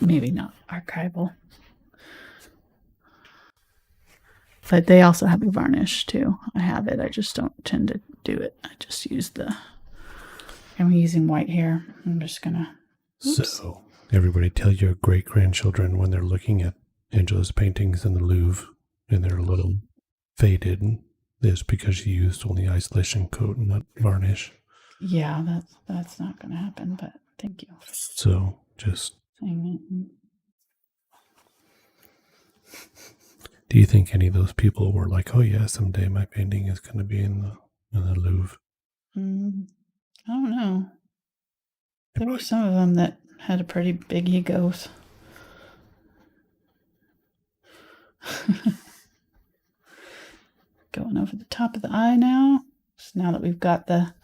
Speaker 1: maybe not archival. But they also have a varnish too. I have it. I just don't tend to do it. I just use the I'm using white here. I'm just gonna. Oops.
Speaker 2: So everybody tell your great-grandchildren when they're looking at Angela's paintings in the Louvre and they're a little faded, it's because she used only isolation coat and not varnish.
Speaker 1: Yeah, that's not gonna happen, but thank you.
Speaker 2: So just do you think any of those people were like, oh yeah, someday my painting is going to be in the Louvre?
Speaker 1: I don't know. There were some of them that had a pretty big egos. Going over the top of the eye now. So now that we've got the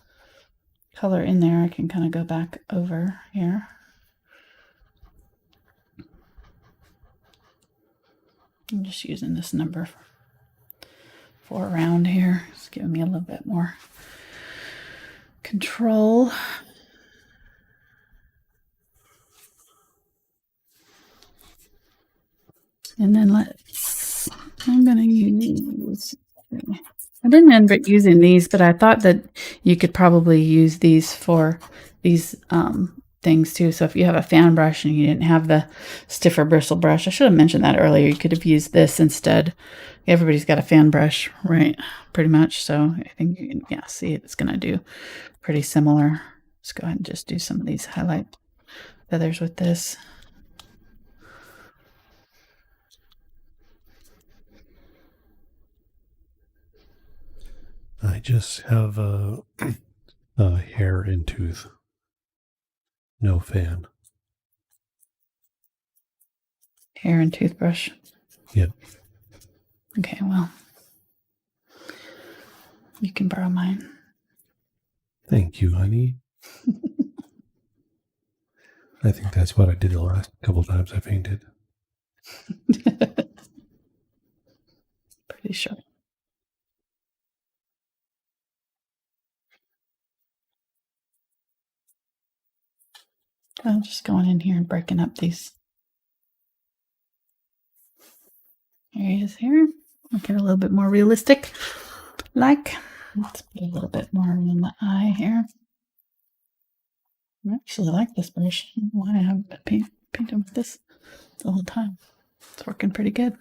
Speaker 1: color in there, I can kind of go back over here. I'm just using this number 4 around here. It's giving me a little bit more control. And then I'm going to use, I didn't end up using these, but I thought that you could probably use these for these things too. So if you have a fan brush and you didn't have the stiffer bristle brush, I should have mentioned that earlier. You could have used this instead. Everybody's got a fan brush, right? Pretty much. So I think you can, yeah, see it's going to do pretty similar. Let's go ahead and just do some of these highlight feathers with this.
Speaker 2: I just have a hair and tooth. No fan.
Speaker 1: Hair and toothbrush?
Speaker 2: Yep.
Speaker 1: Okay, well, you can borrow mine.
Speaker 2: Thank you, honey. I think that's what I did the last couple times I painted.
Speaker 1: Pretty sure. I'm just going in here and breaking up these areas here. Make it a little bit more realistic. Let's put a little bit more in the eye here. I actually like this brush. I don't know why I haven't been painting with this the whole time. It's working pretty good.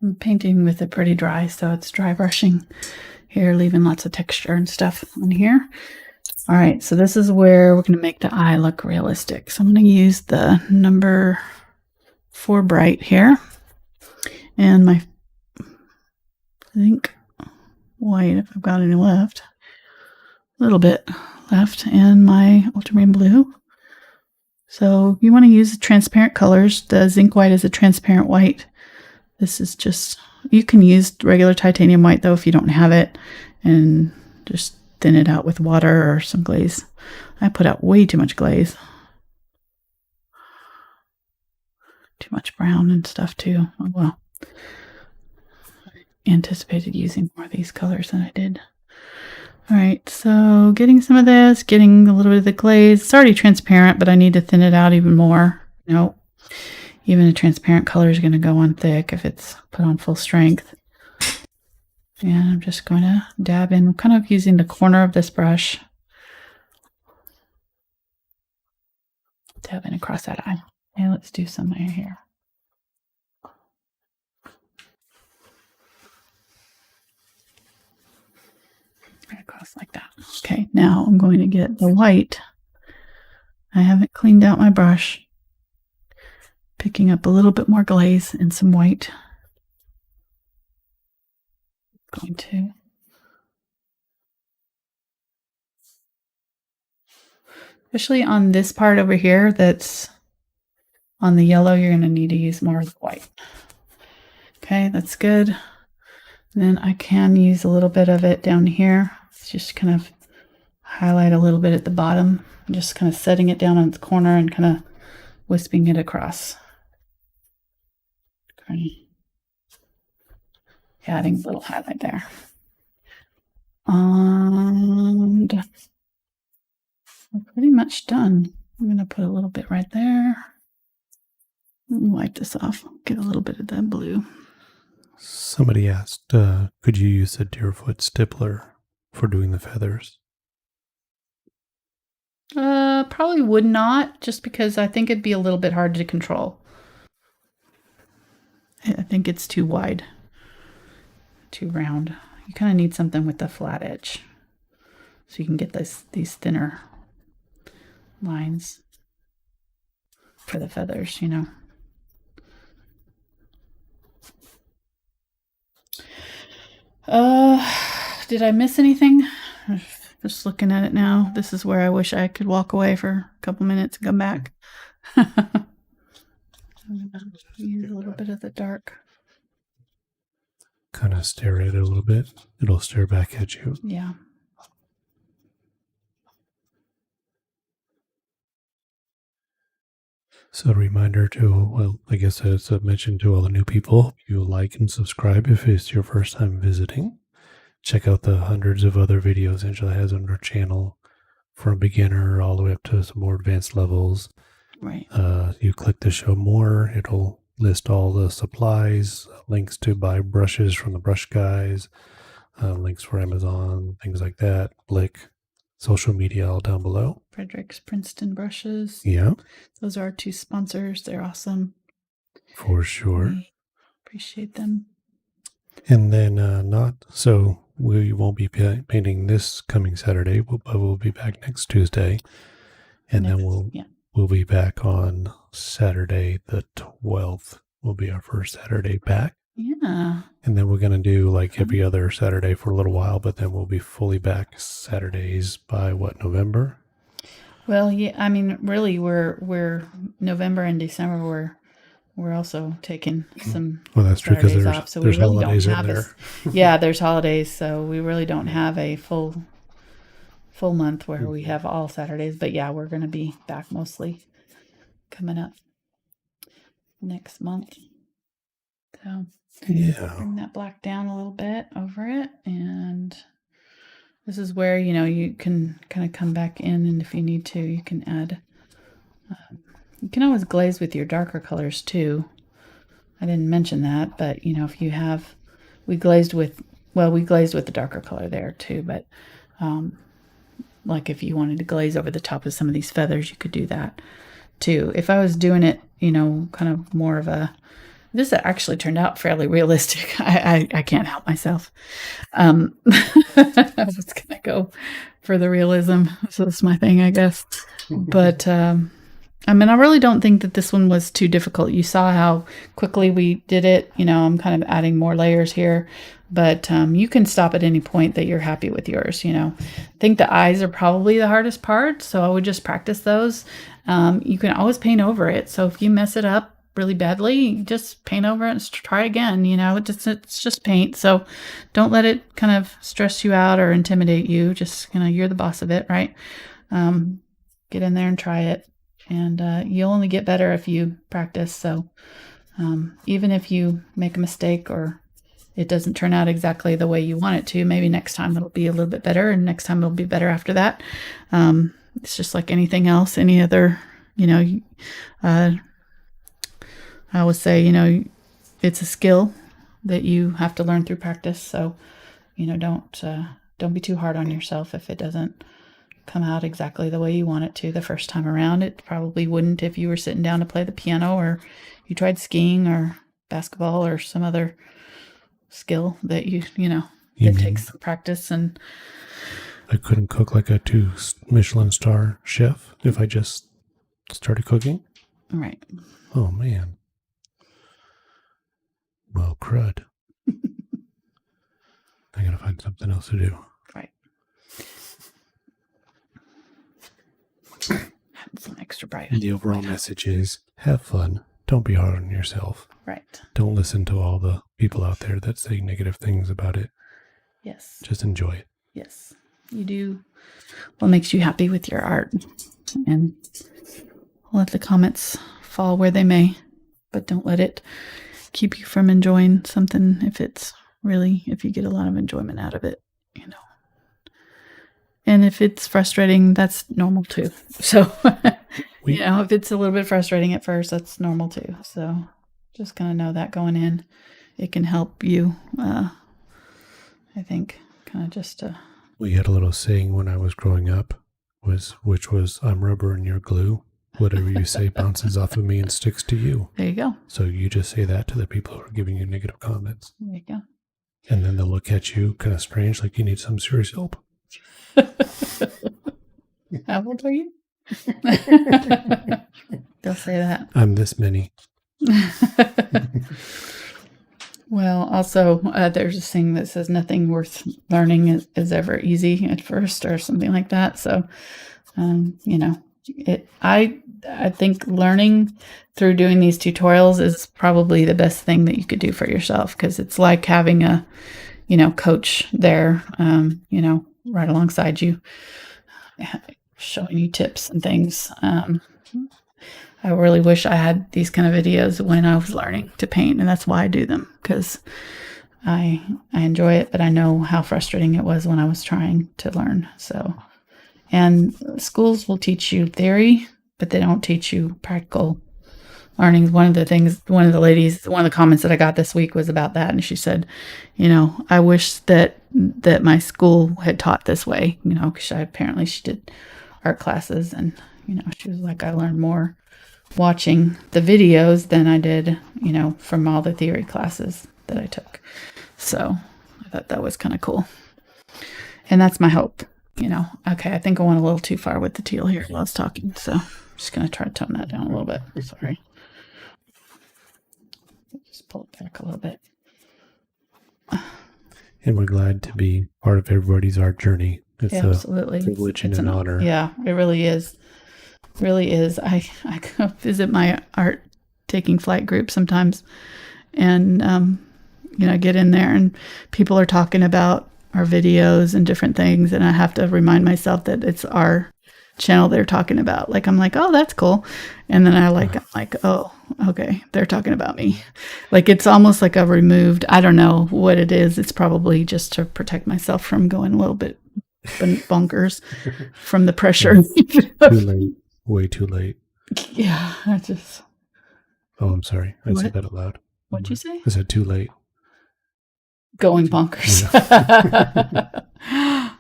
Speaker 1: I'm painting with it pretty dry, so it's dry brushing here, leaving lots of texture and stuff on here. All right, so this is where we're going to make the eye look realistic. So I'm going to use the number 4 bright here and my Zinc White, if I've got any left, a little bit left, and my Ultramarine Blue. So you want to use the transparent colors. The Zinc White is a transparent white. This is just, you can use regular titanium white though if you don't have it, and just thin it out with water or some glaze. I put out way too much glaze. Too much brown and stuff too. Oh well. I anticipated using more of these colors than I did. Alright, so getting some of this, getting a little bit of the glaze. It's already transparent, but I need to thin it out even more. Nope. Even a transparent color is going to go on thick if it's put on full strength. And I'm just going to dab in, kind of using the corner of this brush. Dab in across that eye. Okay, let's do some right here. Right across like that. Okay, now I'm going to get the white. I haven't cleaned out my brush. Picking up a little bit more glaze and some white. Going to especially on this part over here that's on the yellow, you're going to need to use more of the white. Okay, that's good. And then I can use a little bit of it down here. It's just kind of highlight a little bit at the bottom. I'm just kind of setting it down on the corner and kind of wisping it across. Adding a little highlight there. And we're pretty much done. I'm going to put a little bit right there. Wipe this off. Get a little bit of that blue.
Speaker 2: Somebody asked, could you use the Deerfoot Stippler for doing the feathers?
Speaker 1: Probably would not, just because I think it'd be a little bit hard to control. I think it's too wide, too round. You kind of need something with a flat edge, so you can get these thinner lines for the feathers, you know. Did I miss anything? Just looking at it now, this is where I wish I could walk away for a couple minutes and come back. Use a little bit of the dark.
Speaker 2: Kind of stare at it a little bit. It'll stare back at you.
Speaker 1: Yeah.
Speaker 2: So a reminder to, well, I guess as I mentioned to all the new people, you like and subscribe if it's your first time visiting. Check out the hundreds of other videos Angela has on her channel, from beginner all the way up to some more advanced levels.
Speaker 1: Right.
Speaker 2: You click to show more. It'll list all the supplies, links to buy brushes from the brush guys, links for Amazon, things like that. Blick, social media all down below.
Speaker 1: Frederick's Princeton brushes.
Speaker 2: Yeah.
Speaker 1: Those are our 2 sponsors. They're awesome.
Speaker 2: For sure.
Speaker 1: We appreciate them.
Speaker 2: And then we won't be painting this coming Saturday, but we'll be back next Tuesday. And then we'll be back on Saturday the 12th. Will be our first Saturday back.
Speaker 1: Yeah.
Speaker 2: And then we're going to do like every other Saturday for a little while, but then we'll be fully back Saturdays by November?
Speaker 1: Well, yeah, I mean, really, we're November and December. We're also taking some.
Speaker 2: Well, that's true, because
Speaker 1: Saturdays off, so we really
Speaker 2: holidays
Speaker 1: don't
Speaker 2: in
Speaker 1: have
Speaker 2: there.
Speaker 1: Yeah, there's holidays, so we really don't have a full month where we have all Saturdays. But yeah, we're going to be back mostly coming up next month. So
Speaker 2: yeah,
Speaker 1: bring that black down a little bit over it, and this is where, you know, you can kind of come back in, and if you need to, you can add. You can always glaze with your darker colors too. I didn't mention that, but you know, if you have, we glazed with the darker color there too, but like if you wanted to glaze over the top of some of these feathers, you could do that too. If I was doing it, you know, kind of more of a, this actually turned out fairly realistic. I can't help myself. I was gonna go for the realism, so that's my thing, I guess. But I mean, I really don't think that this one was too difficult. You saw how quickly we did it. You know, I'm kind of adding more layers here, but you can stop at any point that you're happy with yours. You know, I think the eyes are probably the hardest part, so I would just practice those. You can always paint over it. So if you mess it up really badly, just paint over it and try again. You know, it's just paint. So don't let it kind of stress you out or intimidate you. Just, you know, you're the boss of it, right? Get in there and try it. And you'll only get better if you practice. So even if you make a mistake or it doesn't turn out exactly the way you want it to, maybe next time it'll be a little bit better, and next time it'll be better after that. It's just like anything else, any other, you know, I always say, you know, it's a skill that you have to learn through practice. So, you know, don't be too hard on yourself if it doesn't come out exactly the way you want it to the first time around. It probably wouldn't if you were sitting down to play the piano, or you tried skiing or basketball or some other skill that it takes some practice. And
Speaker 2: I couldn't cook like a 2 Michelin star chef if I just started cooking.
Speaker 1: Right.
Speaker 2: Oh man. Well, crud. I gotta find something else to do.
Speaker 1: Right. Some extra bright.
Speaker 2: And the overall message is, have fun. Don't be hard on yourself.
Speaker 1: Right.
Speaker 2: Don't listen to all the people out there that say negative things about it.
Speaker 1: Yes.
Speaker 2: Just enjoy it.
Speaker 1: Yes. You do what makes you happy with your art. And let the comments fall where they may, but don't let it keep you from enjoying something if you get a lot of enjoyment out of it, you know. And if it's frustrating, that's normal too. So, you know, if it's a little bit frustrating at first, that's normal too. So just kind of know that going in. it can help you. I think kind of just.
Speaker 2: We had a little saying when I was growing up, which was I'm rubber and you're glue. Whatever you say bounces off of me and sticks to you.
Speaker 1: There you go.
Speaker 2: So you just say that to the people who are giving you negative comments.
Speaker 1: There you go.
Speaker 2: And then they'll look at you kind of strange, like you need some serious help.
Speaker 1: How old are you? They'll say that.
Speaker 2: I'm this many.
Speaker 1: Well, also, there's a thing that says nothing worth learning is ever easy at first or something like that. So, I think learning through doing these tutorials is probably the best thing that you could do for yourself, because it's like having a, coach there, right alongside you, showing you tips and things. I really wish I had these kind of videos when I was learning to paint, and that's why I do them, because I enjoy it, but I know how frustrating it was when I was trying to learn. So, and schools will teach you theory, but they don't teach you practical learning. One of the comments that I got this week was about that, and she said, I wish that my school had taught this way, because apparently she did art classes, and she was like, I learned more watching the videos than I did, from all the theory classes that I took. So I thought that was kind of cool. And that's my hope, Okay, I think I went a little too far with the teal here while I was talking. So I'm just going to try to tone that down a little bit. Sorry. Just pull it back a little bit.
Speaker 2: And we're glad to be part of everybody's art journey. It's
Speaker 1: absolutely.
Speaker 2: A privilege and an honor.
Speaker 1: Yeah, it really is. Really is. I go visit my art taking flight group sometimes, and I get in there and people are talking about our videos and different things, and I have to remind myself that it's our channel they're talking about. Like, I'm like, oh, that's cool, and then I'm like, oh, okay, they're talking about me. Like, it's almost like I've removed. I don't know what it is. It's probably just to protect myself from going a little bit bonkers from the pressure.
Speaker 2: Too late. Way too late.
Speaker 1: Yeah,
Speaker 2: Oh, I'm sorry. I said that out loud.
Speaker 1: What'd you say?
Speaker 2: I said too late.
Speaker 1: Going bonkers.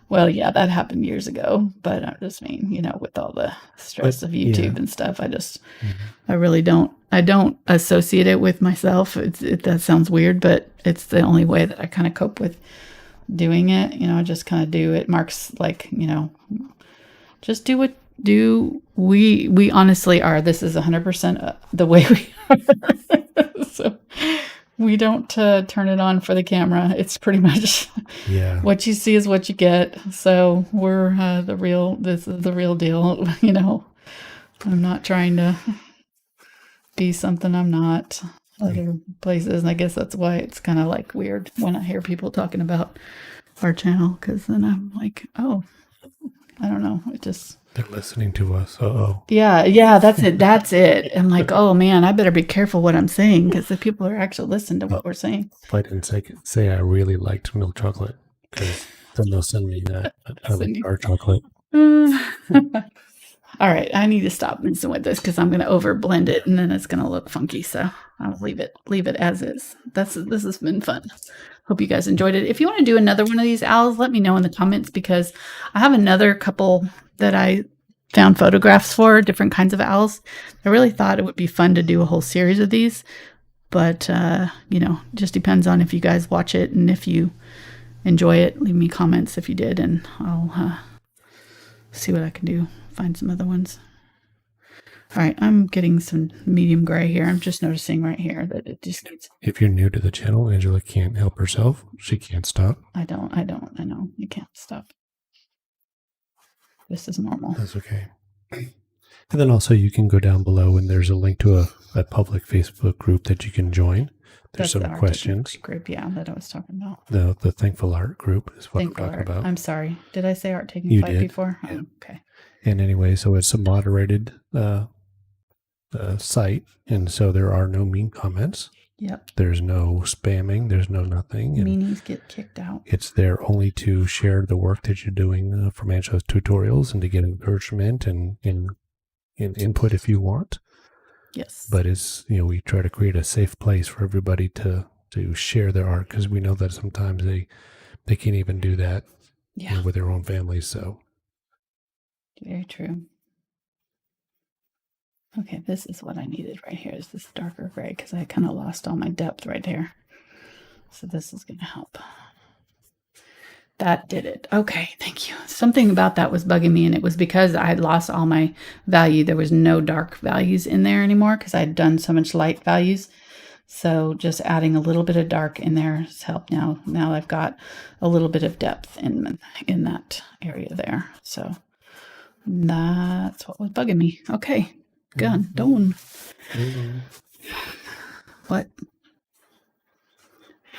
Speaker 1: Well, yeah, that happened years ago, but I just mean, with all the stress of YouTube and stuff, I really don't associate it with myself. That sounds weird, but it's the only way that I kind of cope with doing it. I just kind of do it. Mark's like, just do we honestly are. This is 100% the way we are. So we don't turn it on for the camera. It's pretty much what you see is what you get. So we're this is the real deal. I'm not trying to be something I'm not other places. And I guess that's why it's kind of like weird when I hear people talking about our channel, because then I'm like, oh, I don't know.
Speaker 2: They're listening to us. Uh-oh.
Speaker 1: Yeah, that's it. I'm like, oh man, I better be careful what I'm saying, because the people are actually listening to what we're saying.
Speaker 2: I didn't say I really liked milk chocolate, because then they'll send me that. I like dark chocolate.
Speaker 1: All right, I need to stop messing with this, because I'm going to over blend it, and then it's going to look funky. So I'll leave it as is. This has been fun. Hope you guys enjoyed it. If you want to do another one of these owls, let me know in the comments, because I have another couple that I found photographs for, different kinds of owls. I really thought it would be fun to do a whole series of these, but just depends on if you guys watch it, and if you enjoy it, leave me comments if you did, and I'll see what I can do, find some other ones. All right, I'm getting some medium gray here. I'm just noticing right here that it just needs...
Speaker 2: If you're new to the channel, Angela can't help herself. She can't stop.
Speaker 1: I know. You can't stop. This is normal.
Speaker 2: That's okay. And then also you can go down below, and there's a link to a public Facebook group that you can join. There's some questions.
Speaker 1: Group, that I was talking about.
Speaker 2: The Thankful Art group is what I'm talking about.
Speaker 1: I'm sorry. Did I say Art Taking Flight before?
Speaker 2: Yeah.
Speaker 1: Oh, okay.
Speaker 2: And anyway, so it's a moderated site, and so there are no mean comments.
Speaker 1: Yep.
Speaker 2: There's no spamming. There's no nothing.
Speaker 1: Meanies get kicked out.
Speaker 2: It's there only to share the work that you're doing from Angela's tutorials, and to get encouragement and input if you want.
Speaker 1: Yes.
Speaker 2: But it's, we try to create a safe place for everybody to to share their art, because we know that sometimes they can't even do that with their own families. So
Speaker 1: very true. Okay, this is what I needed right here, is this darker gray, because I kind of lost all my depth right here. So this is going to help. That did it. Okay, thank you. Something about that was bugging me, and it was because I had lost all my value. There was no dark values in there anymore because I had done so much light values. So just adding a little bit of dark in there has helped now. Now I've got a little bit of depth in that area there. So that's what was bugging me. Okay, done. What?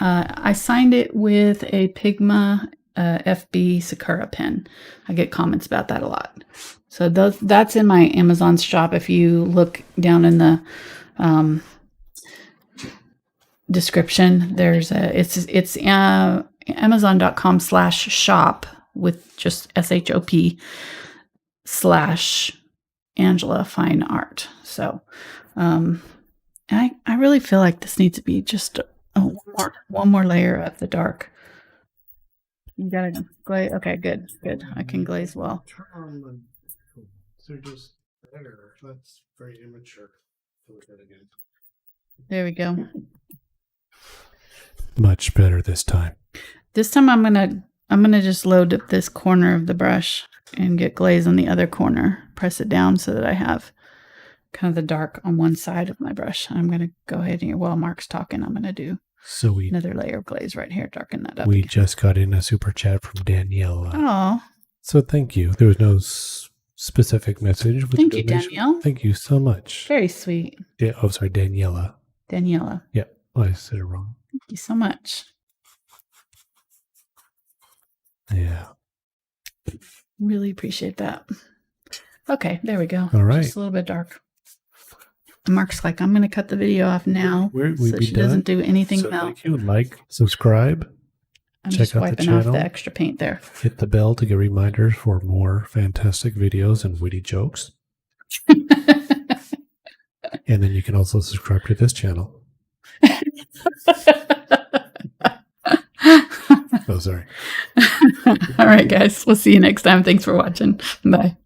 Speaker 1: I signed it with a Pigma FB Sakura pen. I get comments about that a lot. So that's in my Amazon shop. If you look down in the description, there's it's amazon.com/shop with just SHOP/Angela Fine Art. So I really feel like this needs to be just one more layer of the dark. You gotta glaze. Okay, good. I can glaze well.
Speaker 2: They're just there. That's very immature.
Speaker 1: There we go.
Speaker 2: Much better this time.
Speaker 1: This time I'm gonna just load up this corner of the brush and get glaze on the other corner. Press it down so that I have kind of the dark on one side of my brush. I'm gonna go ahead and while Mark's talking, I'm gonna do another layer of glaze right here. Darken that up.
Speaker 2: We just got in a super chat from Danielle.
Speaker 1: Oh,
Speaker 2: so thank you. There was no specific message.
Speaker 1: Thank you, Danielle.
Speaker 2: Thank you so much.
Speaker 1: Very sweet.
Speaker 2: Yeah. Oh, sorry, Daniela.
Speaker 1: Yeah.
Speaker 2: Oh, I said it wrong.
Speaker 1: Thank you so much.
Speaker 2: Yeah.
Speaker 1: Really appreciate that. Okay, there we go.
Speaker 2: All right.
Speaker 1: Just a little bit dark. Mark's like, I'm going to cut the video off now so she doesn't do anything else.
Speaker 2: Thank you. Like, subscribe.
Speaker 1: I'm
Speaker 2: check
Speaker 1: just
Speaker 2: out
Speaker 1: wiping
Speaker 2: the channel.
Speaker 1: off the extra paint there.
Speaker 2: Hit the bell to get reminders for more fantastic videos and witty jokes. And then you can also subscribe to this channel. Oh, sorry.
Speaker 1: All right, guys. We'll see you next time. Thanks for watching. Bye.